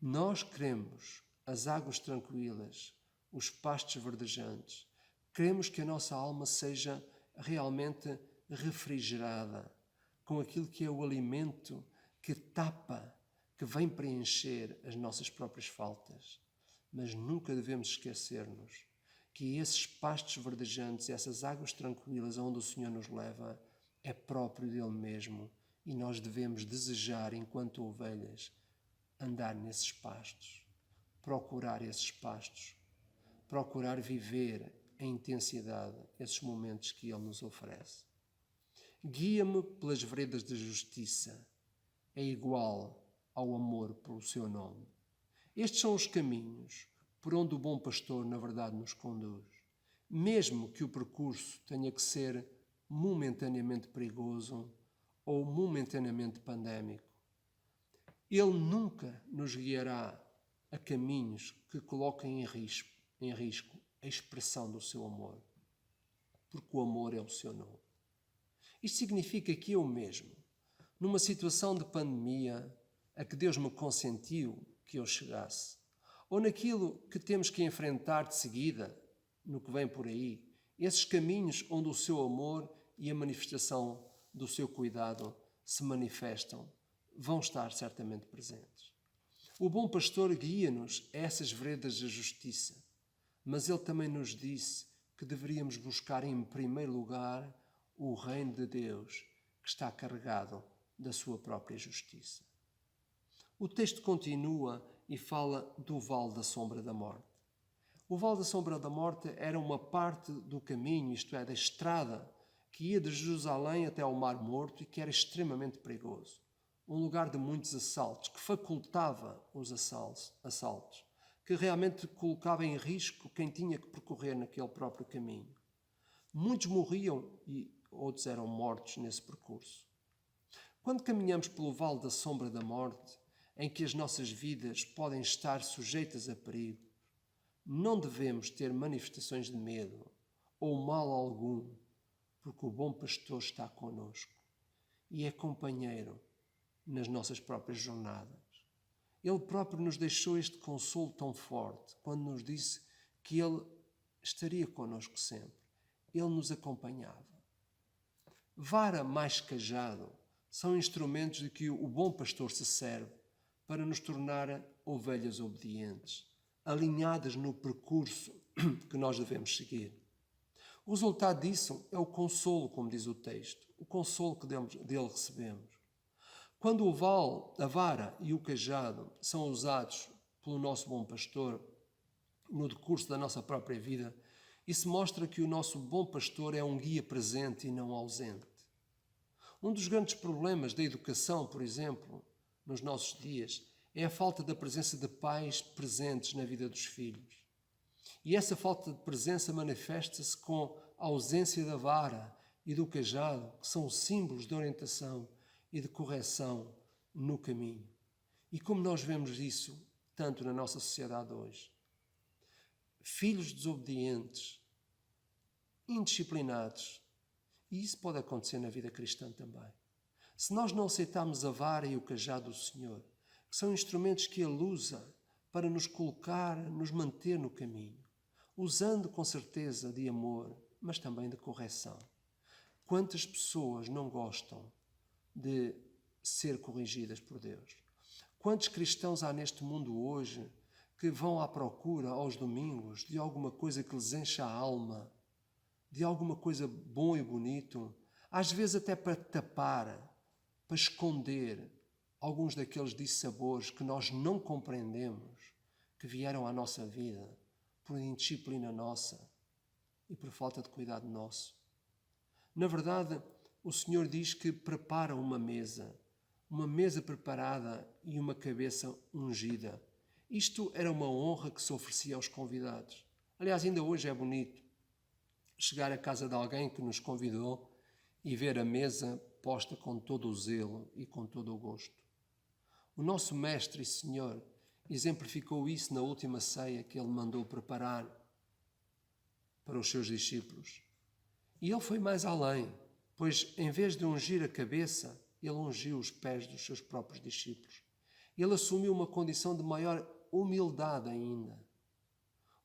I: Nós queremos as águas tranquilas, os pastos verdejantes. Queremos que a nossa alma seja realmente refrigerada com aquilo que é o alimento que tapa, que vem preencher as nossas próprias faltas. Mas nunca devemos esquecer-nos que esses pastos verdejantes, essas águas tranquilas onde o Senhor nos leva, é próprio dele mesmo e nós devemos desejar, enquanto ovelhas, andar nesses pastos, procurar esses pastos, procurar viver em intensidade esses momentos que Ele nos oferece. Guia-me pelas veredas da justiça, é igual ao amor pelo seu nome. Estes são os caminhos por onde o bom pastor, na verdade, nos conduz. Mesmo que o percurso tenha que ser momentaneamente perigoso ou momentaneamente pandémico, Ele nunca nos guiará a caminhos que coloquem em risco a expressão do seu amor, porque o amor é o seu nome. Isto significa que eu mesmo, numa situação de pandemia a que Deus me consentiu que eu chegasse, ou naquilo que temos que enfrentar de seguida, no que vem por aí, esses caminhos onde o seu amor e a manifestação do seu cuidado se manifestam, vão estar certamente presentes. O bom pastor guia-nos a essas veredas da justiça, mas ele também nos disse que deveríamos buscar em primeiro lugar o reino de Deus, que está carregado da sua própria justiça. O texto continua e fala do Vale da Sombra da Morte. O Vale da Sombra da Morte era uma parte do caminho, isto é, da estrada, que ia de Jerusalém até ao Mar Morto e que era extremamente perigoso. Um lugar de muitos assaltos, que facultava os assaltos, que realmente colocava em risco quem tinha que percorrer naquele próprio caminho. Muitos morriam e outros eram mortos nesse percurso. Quando caminhamos pelo Vale da Sombra da Morte, em que as nossas vidas podem estar sujeitas a perigo, não devemos ter manifestações de medo ou mal algum, porque o bom pastor está conosco e é companheiro nas nossas próprias jornadas. Ele próprio nos deixou este consolo tão forte quando nos disse que Ele estaria conosco sempre. Ele nos acompanhava. Vara mais cajado são instrumentos de que o bom pastor se serve para nos tornar ovelhas obedientes, alinhadas no percurso que nós devemos seguir. O resultado disso é o consolo, como diz o texto, o consolo que dele recebemos. Quando a vara e o cajado são usados pelo nosso bom pastor no decurso da nossa própria vida, isso mostra que o nosso bom pastor é um guia presente e não ausente. Um dos grandes problemas da educação, por exemplo, nos nossos dias, é a falta da presença de pais presentes na vida dos filhos. E essa falta de presença manifesta-se com a ausência da vara e do cajado, que são símbolos de orientação e de correção no caminho. E como nós vemos isso tanto na nossa sociedade hoje. Filhos desobedientes, indisciplinados. E isso pode acontecer na vida cristã também. Se nós não aceitarmos a vara e o cajado do Senhor, que são instrumentos que Ele usa para nos colocar, nos manter no caminho, usando com certeza de amor, mas também de correção. Quantas pessoas não gostam de ser corrigidas por Deus? Quantos cristãos há neste mundo hoje que vão à procura aos domingos de alguma coisa que lhes encha a alma, de alguma coisa bom e bonito, às vezes até para tapar, para esconder alguns daqueles dissabores que nós não compreendemos, que vieram à nossa vida por indisciplina nossa, e por falta de cuidado nosso. Na verdade, o Senhor diz que prepara uma mesa preparada e uma cabeça ungida. Isto era uma honra que se oferecia aos convidados. Aliás, ainda hoje é bonito chegar à casa de alguém que nos convidou e ver a mesa posta com todo o zelo e com todo o gosto. O nosso Mestre e Senhor exemplificou isso na última ceia que Ele mandou preparar para os seus discípulos. E Ele foi mais além, pois em vez de ungir a cabeça, Ele ungiu os pés dos seus próprios discípulos. Ele assumiu uma condição de maior humildade ainda.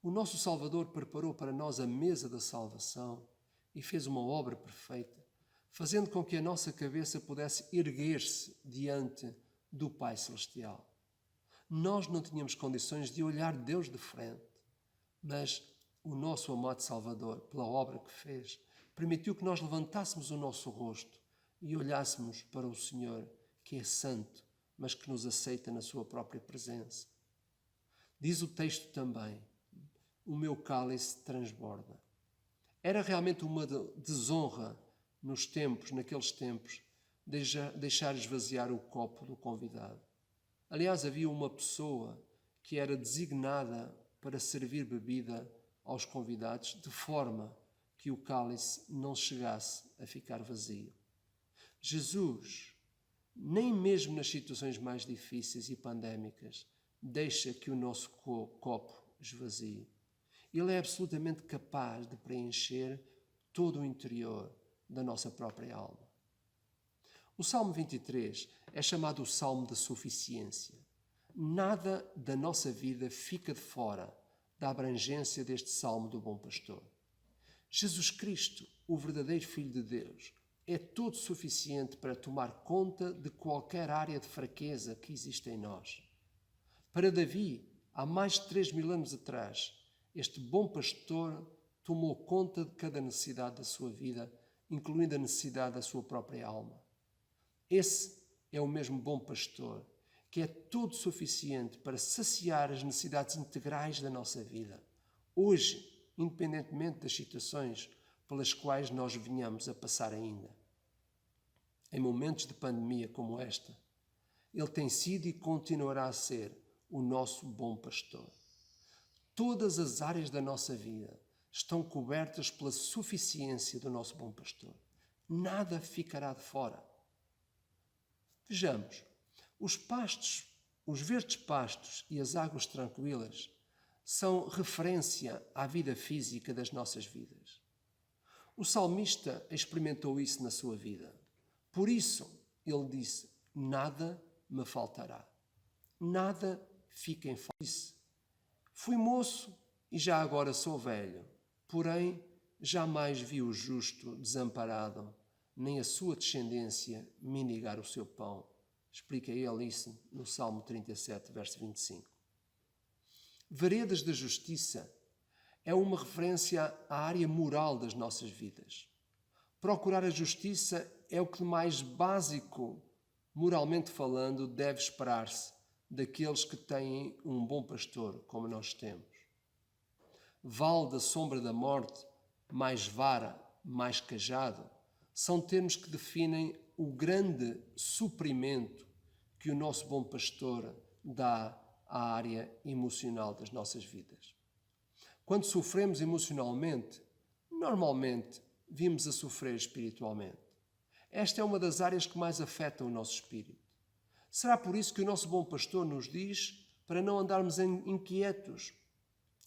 I: O nosso Salvador preparou para nós a mesa da salvação e fez uma obra perfeita, fazendo com que a nossa cabeça pudesse erguer-se diante do Pai Celestial. Nós não tínhamos condições de olhar Deus de frente, mas o nosso amado Salvador, pela obra que fez, permitiu que nós levantássemos o nosso rosto e olhássemos para o Senhor, que é santo, mas que nos aceita na sua própria presença. Diz o texto também: o meu cálice transborda. Era realmente uma desonra naqueles tempos, deixar esvaziar o copo do convidado. Aliás, havia uma pessoa que era designada para servir bebida aos convidados, de forma que o cálice não chegasse a ficar vazio. Jesus, nem mesmo nas situações mais difíceis e pandémicas, deixa que o nosso copo esvazie. Ele é absolutamente capaz de preencher todo o interior da nossa própria alma. O Salmo 23 é chamado o Salmo da Suficiência. Nada da nossa vida fica de fora da abrangência deste Salmo do Bom Pastor. Jesus Cristo, o verdadeiro Filho de Deus, é todo suficiente para tomar conta de qualquer área de fraqueza que existe em nós. Para Davi, há mais de 3.000 anos atrás, este bom pastor tomou conta de cada necessidade da sua vida, incluindo a necessidade da sua própria alma. Esse é o mesmo bom pastor, que é todo suficiente para saciar as necessidades integrais da nossa vida, hoje, independentemente das situações pelas quais nós venhamos a passar ainda. Em momentos de pandemia como esta, Ele tem sido e continuará a ser o nosso bom pastor. Todas as áreas da nossa vida estão cobertas pela suficiência do nosso bom pastor. Nada ficará de fora. Vejamos, os verdes pastos e as águas tranquilas são referência à vida física das nossas vidas. O salmista experimentou isso na sua vida. Por isso, ele disse: nada me faltará. Nada fica em falta. Fui moço e já agora sou velho, porém jamais vi o justo desamparado, nem a sua descendência mendigar o seu pão. Explica ele isso no Salmo 37, verso 25. Veredas da justiça é uma referência à área moral das nossas vidas. Procurar a justiça é o que mais básico, moralmente falando, deve esperar-se daqueles que têm um bom pastor, como nós temos. Vale da sombra da morte, mais vara, mais cajado, são termos que definem o grande suprimento que o nosso bom pastor dá à área emocional das nossas vidas. Quando sofremos emocionalmente, normalmente vimos a sofrer espiritualmente. Esta é uma das áreas que mais afetam o nosso espírito. Será por isso que o nosso bom pastor nos diz para não andarmos inquietos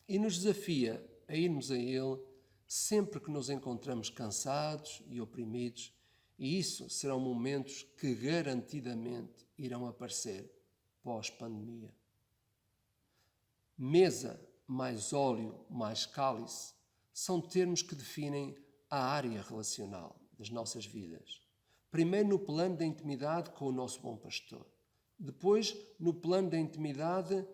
I: e nos desafia a irmos a Ele sempre que nos encontramos cansados e oprimidos, e isso serão momentos que garantidamente irão aparecer pós-pandemia. Mesa mais óleo mais cálice são termos que definem a área relacional das nossas vidas. Primeiro no plano da intimidade com o nosso bom pastor. Depois no plano da intimidade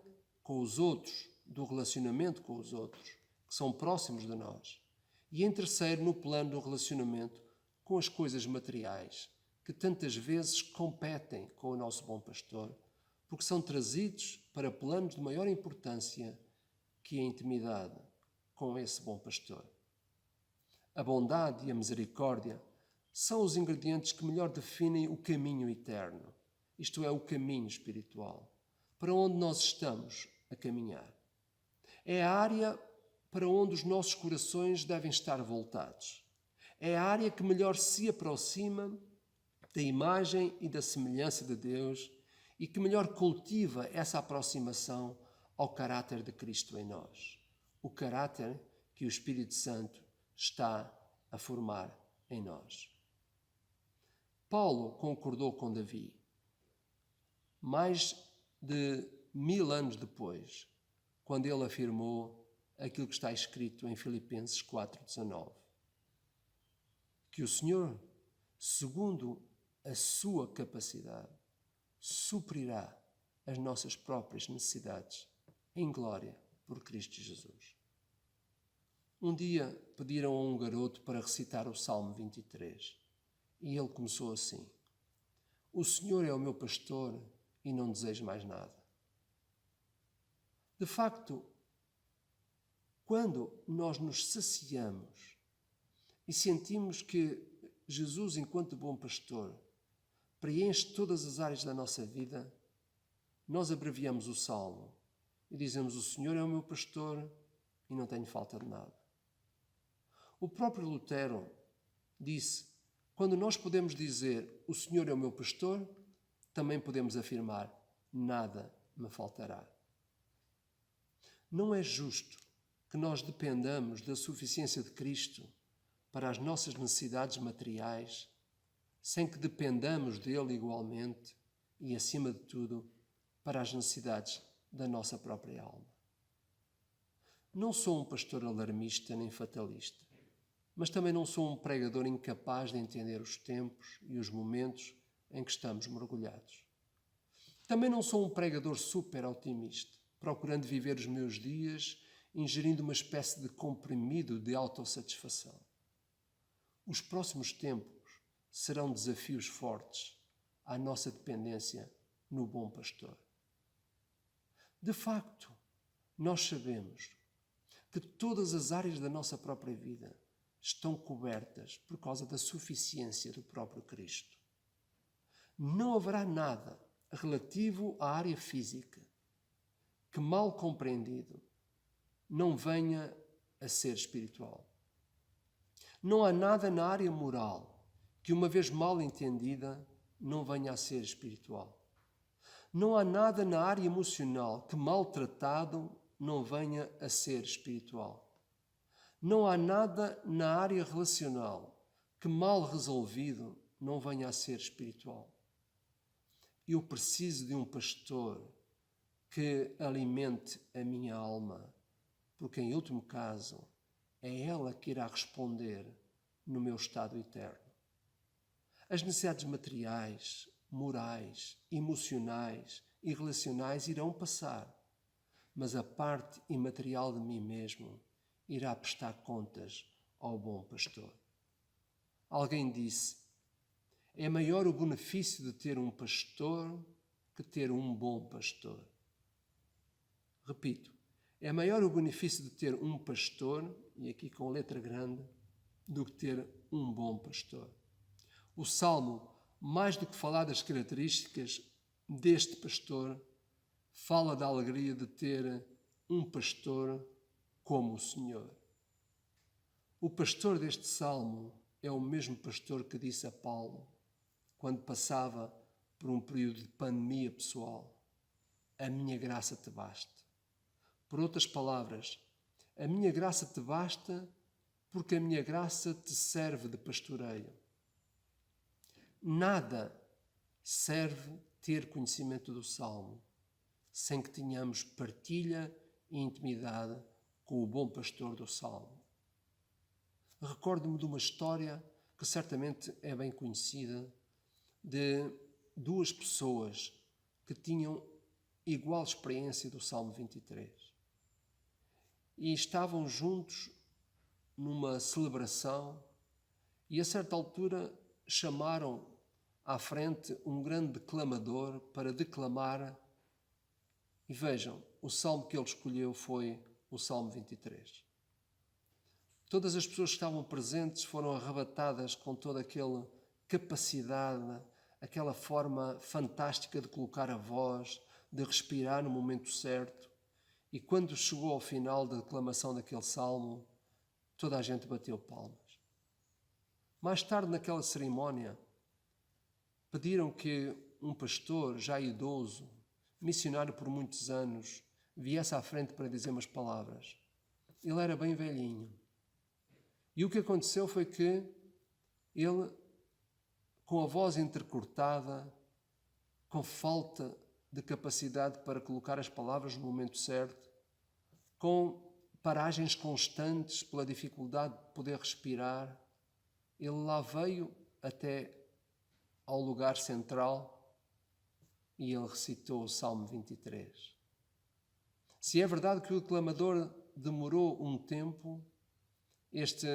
I: com os outros, do relacionamento com os outros, que são próximos de nós. E em terceiro no plano do relacionamento com as coisas materiais, que tantas vezes competem com o nosso bom pastor, porque são trazidos para planos de maior importância que a intimidade com esse bom pastor. A bondade e a misericórdia são os ingredientes que melhor definem o caminho eterno, isto é, o caminho espiritual, para onde nós estamos a caminhar. É a área para onde os nossos corações devem estar voltados. É a área que melhor se aproxima da imagem e da semelhança de Deus e que melhor cultiva essa aproximação ao caráter de Cristo em nós. O caráter que o Espírito Santo está a formar em nós. Paulo concordou com Davi. Mais de 1000 anos depois, quando ele afirmou aquilo que está escrito em Filipenses 4,19. Que o Senhor, segundo a sua capacidade, suprirá as nossas próprias necessidades em glória por Cristo Jesus. Um dia pediram a um garoto para recitar o Salmo 23 e ele começou assim: O Senhor é o meu pastor e não desejo mais nada. De facto, quando nós nos saciamos e sentimos que Jesus, enquanto bom pastor, preenche todas as áreas da nossa vida, nós abreviamos o Salmo e dizemos: O Senhor é o meu pastor e não tenho falta de nada. O próprio Lutero disse: quando nós podemos dizer o Senhor é o meu pastor, também podemos afirmar: nada me faltará. Não é justo que nós dependamos da suficiência de Cristo para as nossas necessidades materiais, sem que dependamos dele igualmente e, acima de tudo, para as necessidades da nossa própria alma. Não sou um pastor alarmista nem fatalista, mas também não sou um pregador incapaz de entender os tempos e os momentos em que estamos mergulhados. Também não sou um pregador super otimista, procurando viver os meus dias ingerindo uma espécie de comprimido de autossatisfação. Os próximos tempos serão desafios fortes à nossa dependência no bom pastor. De facto, nós sabemos que todas as áreas da nossa própria vida estão cobertas por causa da suficiência do próprio Cristo. Não haverá nada relativo à área física que, mal compreendido, não venha a ser espiritual. Não há nada na área moral que, uma vez mal entendida, não venha a ser espiritual. Não há nada na área emocional que, mal tratado, não venha a ser espiritual. Não há nada na área relacional que, mal resolvido, não venha a ser espiritual. Eu preciso de um pastor que alimente a minha alma, porque, em último caso, é ela que irá responder no meu estado eterno. As necessidades materiais, morais, emocionais e relacionais irão passar, mas a parte imaterial de mim mesmo irá prestar contas ao bom pastor. Alguém disse: é maior o benefício de ter um pastor que ter um bom pastor. Repito, é maior o benefício de ter um pastor, e aqui com letra grande, do que ter um bom pastor. O Salmo, mais do que falar das características deste pastor, fala da alegria de ter um pastor como o Senhor. O pastor deste Salmo é o mesmo pastor que disse a Paulo, quando passava por um período de pandemia pessoal: a minha graça te basta. Por outras palavras, a minha graça te basta porque a minha graça te serve de pastoreio. Nada serve ter conhecimento do Salmo sem que tenhamos partilha e intimidade com o bom pastor do Salmo. Recordo-me de uma história que certamente é bem conhecida, de duas pessoas que tinham igual experiência do Salmo 23. E estavam juntos numa celebração e, a certa altura, chamaram à frente um grande declamador para declamar. E vejam, o salmo que ele escolheu foi o Salmo 23. Todas as pessoas que estavam presentes foram arrebatadas com toda aquela capacidade, aquela forma fantástica de colocar a voz, de respirar no momento certo. E quando chegou ao final da declamação daquele salmo, toda a gente bateu palmas. Mais tarde, naquela cerimónia, pediram que um pastor já idoso, missionário por muitos anos, viesse à frente para dizer umas palavras. Ele era bem velhinho. E o que aconteceu foi que ele, com a voz entrecortada, com falta de capacidade para colocar as palavras no momento certo, com paragens constantes pela dificuldade de poder respirar, ele lá veio até ao lugar central e ele recitou o Salmo 23. Se é verdade que o declamador demorou um tempo, este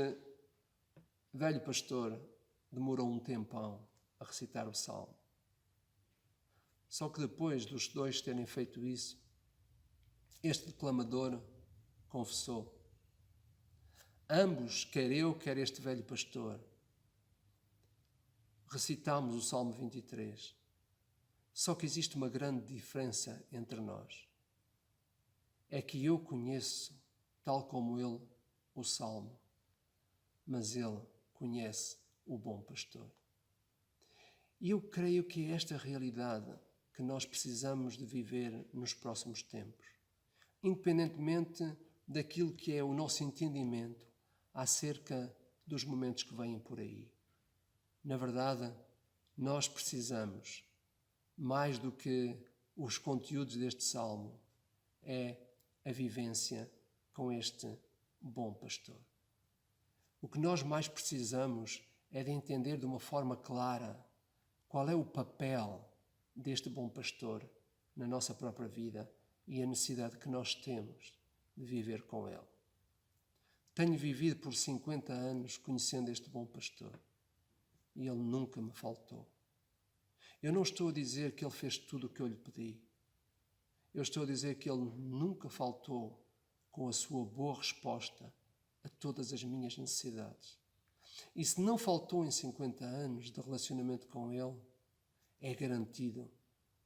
I: velho pastor demorou um tempão a recitar o Salmo. Só que depois dos dois terem feito isso, este declamador confessou: ambos, quer eu, quer este velho pastor, recitámos o Salmo 23. Só que existe uma grande diferença entre nós. É que eu conheço, tal como ele, o Salmo, mas ele conhece o bom pastor. E eu creio que é esta realidade que nós precisamos de viver nos próximos tempos, independentemente daquilo que é o nosso entendimento acerca dos momentos que vêm por aí. Na verdade, nós precisamos, mais do que os conteúdos deste salmo, é a vivência com este bom pastor. O que nós mais precisamos é de entender de uma forma clara qual é o papel deste bom pastor na nossa própria vida e a necessidade que nós temos de viver com ele. Tenho vivido por 50 anos conhecendo este bom pastor e ele nunca me faltou. Eu não estou a dizer que ele fez tudo o que eu lhe pedi. Eu estou a dizer que ele nunca faltou com a sua boa resposta a todas as minhas necessidades. E se não faltou em 50 anos de relacionamento com ele, é garantido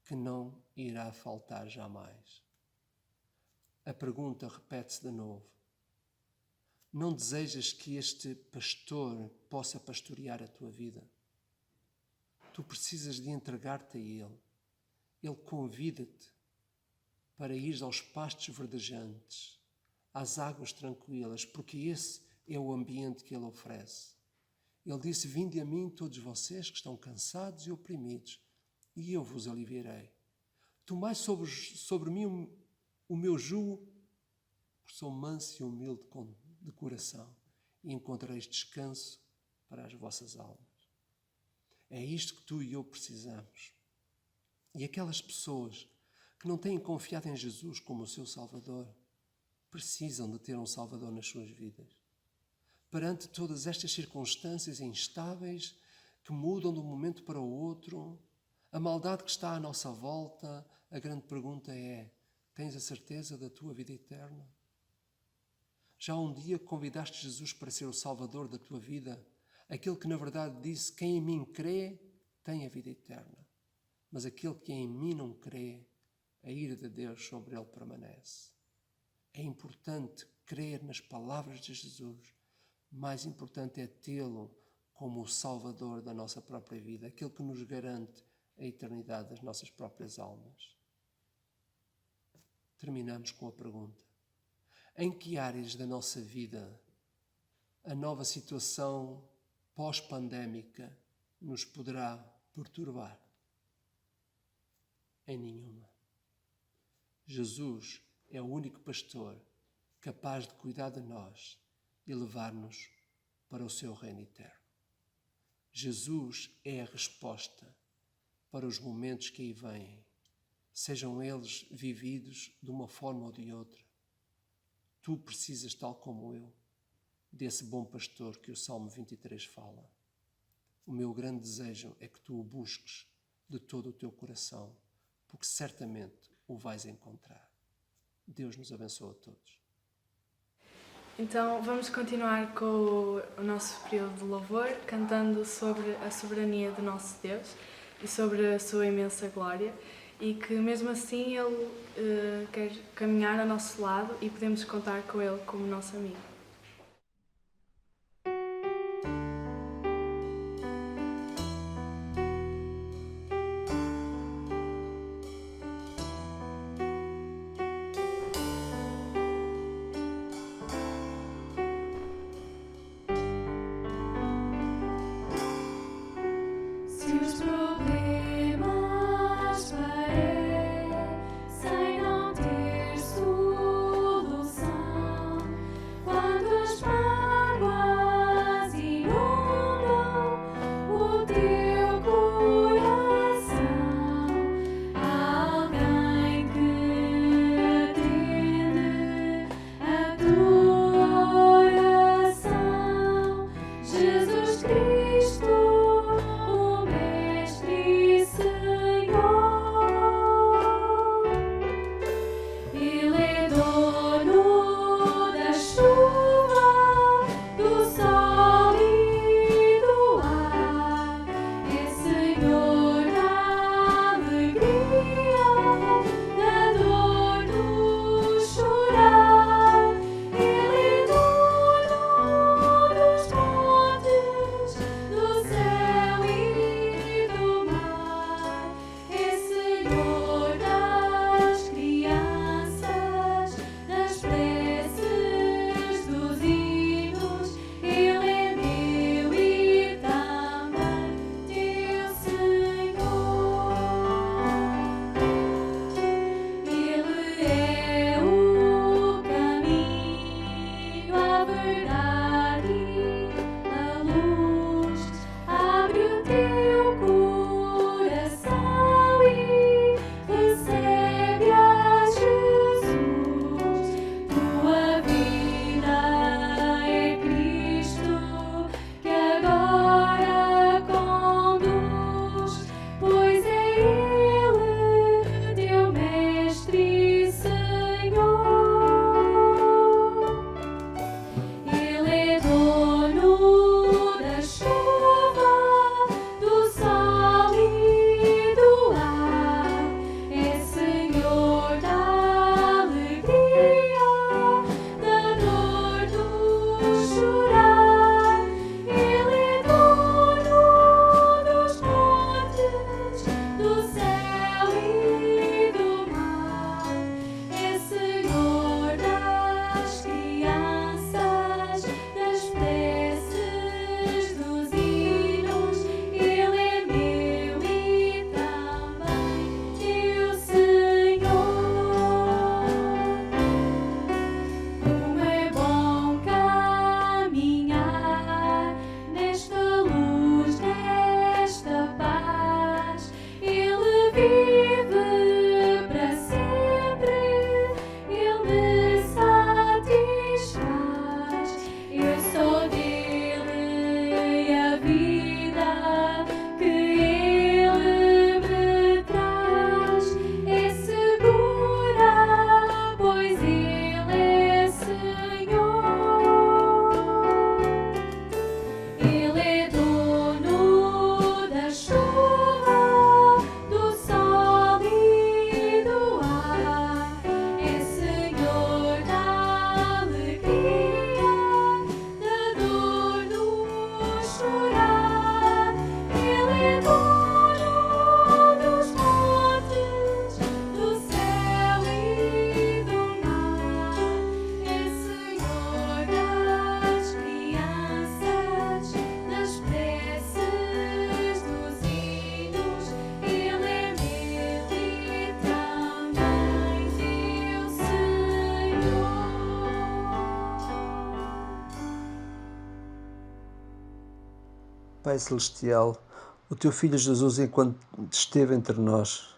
I: que não irá faltar jamais. A pergunta repete-se de novo. Não desejas que este pastor possa pastorear a tua vida? Tu precisas de entregar-te a ele. Ele convida-te para ir aos pastos verdejantes, às águas tranquilas, porque esse é o ambiente que ele oferece. Ele disse: vinde a mim todos vocês que estão cansados e oprimidos, e eu vos aliviarei. Tomai sobre mim o meu jugo, porque sou manso e humilde de coração, e encontrareis descanso para as vossas almas. É isto que tu e eu precisamos. E aquelas pessoas que não têm confiado em Jesus como o seu Salvador, precisam de ter um Salvador nas suas vidas. Perante todas estas circunstâncias instáveis que mudam de um momento para o outro, a maldade que está à nossa volta, a grande pergunta é: tens a certeza da tua vida eterna? Já um dia convidaste Jesus para ser o Salvador da tua vida, aquele que na verdade disse: quem em mim crê tem a vida eterna, mas aquele que em mim não crê, a ira de Deus sobre ele permanece. É importante crer nas palavras de Jesus. Mais importante é tê-lo como o Salvador da nossa própria vida, aquele que nos garante a eternidade das nossas próprias almas. Terminamos com a pergunta: em que áreas da nossa vida a nova situação pós-pandémica nos poderá perturbar? Em nenhuma. Jesus é o único pastor capaz de cuidar de nós e levar-nos para o seu reino eterno. Jesus é a resposta para os momentos que aí vêm, sejam eles vividos de uma forma ou de outra. Tu precisas, tal como eu, desse bom pastor que o Salmo 23 fala. O meu grande desejo é que tu o busques de todo o teu coração, porque certamente o vais encontrar. Deus nos abençoe a todos.
J: Então vamos continuar com o nosso período de louvor, cantando sobre a soberania do nosso Deus e sobre a sua imensa glória, e que mesmo assim Ele quer caminhar ao nosso lado e podemos contar com Ele como nosso amigo.
H: Se os problemas parecem não ter solução, quando as mágoas inundam o teu coração, há alguém que atende a tua oração. Jesus Cristo, o Mestre e Senhor, Ele é dono da chuva, do sol e do ar, é Senhor da alegria, da dor do chorar. Ele é dono dos montes, do céu e do mar, é Senhor das crianças, das preces, dos hinos. Ele é meu e também teu Senhor. Ele é o caminho, a verdade e a luz. Abre o teu coração e recebe a Jesus. Tua vida é Cristo que agora conduz, pois é Ele teu Mestre e Senhor. Ele é dono da chuva, do sol e do ar, é Senhor da alegria, da dor do chorar. Ele é dono dos montes, do céu e do mar, é Senhor das crianças, das preces, dos hinos. Ele é meu e também teu Senhor. Como é bom caminhar nesta luz, nesta paz. Ele vive para sempre, Ele me satisfaz. Eu sou dele e a vida que Ele me traz é segura, pois Ele é Senhor. Ele é dono da chuva, do sol e do ar, é Senhor da alegria, da dor do chorar. Ele é dono dos montes, do céu e do mar, é Senhor das crianças, das preces, dos hinos. Ele é meu e também teu Senhor.
I: Pai Celestial, o Teu Filho Jesus, enquanto esteve entre nós,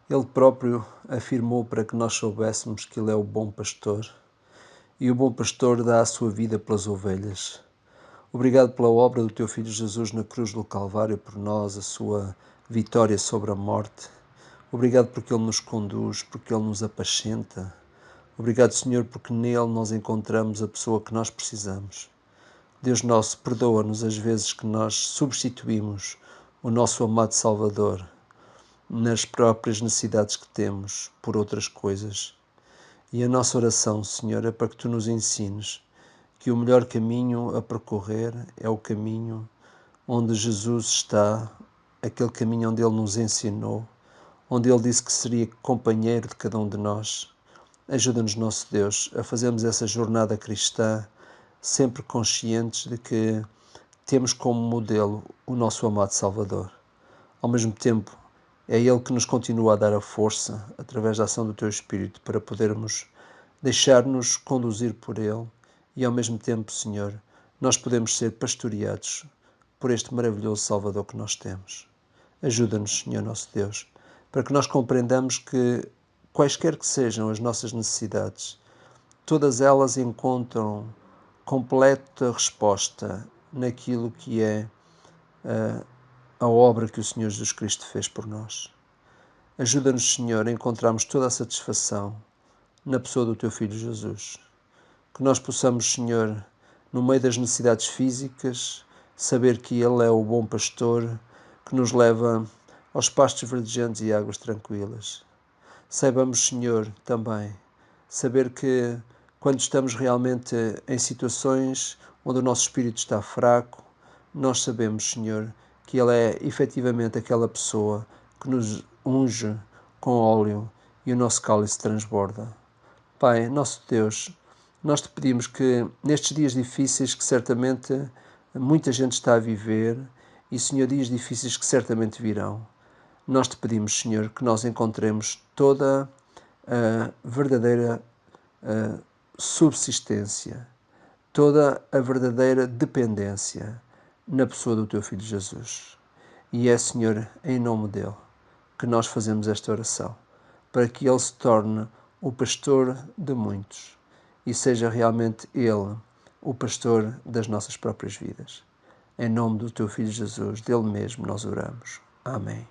I: Ele próprio afirmou para que nós soubéssemos que Ele é o bom pastor, e o bom pastor dá a sua vida pelas ovelhas. Obrigado pela obra do Teu Filho Jesus na cruz do Calvário por nós, a sua vitória sobre a morte. Obrigado porque Ele nos conduz, porque Ele nos apascenta. Obrigado, Senhor, porque nele nós encontramos a pessoa que nós precisamos. Deus nosso, perdoa-nos as vezes que nós substituímos o nosso amado Salvador nas próprias necessidades que temos por outras coisas. E a nossa oração, Senhor, é para que Tu nos ensines que o melhor caminho a percorrer é o caminho onde Jesus está, aquele caminho onde Ele nos ensinou, onde Ele disse que seria companheiro de cada um de nós. Ajuda-nos, nosso Deus, a fazermos essa jornada cristã, sempre conscientes de que temos como modelo o nosso amado Salvador. Ao mesmo tempo, é Ele que nos continua a dar a força, através da ação do Teu Espírito, para podermos deixar-nos conduzir por Ele e, ao mesmo tempo, Senhor, nós podemos ser pastoreados por este maravilhoso Salvador que nós temos. Ajuda-nos, Senhor nosso Deus, para que nós compreendamos que, quaisquer que sejam as nossas necessidades, todas elas encontram completa resposta naquilo que é a obra que o Senhor Jesus Cristo fez por nós. Ajuda-nos, Senhor, a encontrarmos toda a satisfação na pessoa do Teu Filho Jesus. Que nós possamos, Senhor, no meio das necessidades físicas, saber que Ele é o bom pastor que nos leva aos pastos verdejantes e águas tranquilas. Saibamos, Senhor, também saber que quando estamos realmente em situações onde o nosso espírito está fraco, nós sabemos, Senhor, que Ele é efetivamente aquela pessoa que nos unge com óleo e o nosso cálice transborda. Pai, nosso Deus, nós Te pedimos que nestes dias difíceis que certamente muita gente está a viver e, Senhor, dias difíceis que certamente virão, nós Te pedimos, Senhor, que nós encontremos toda a verdadeira subsistência, toda a verdadeira dependência na pessoa do Teu Filho Jesus. E é, Senhor, em nome dEle que nós fazemos esta oração, para que Ele se torne o pastor de muitos e seja realmente Ele o pastor das nossas próprias vidas. Em nome do Teu Filho Jesus, dele mesmo nós oramos. Amém.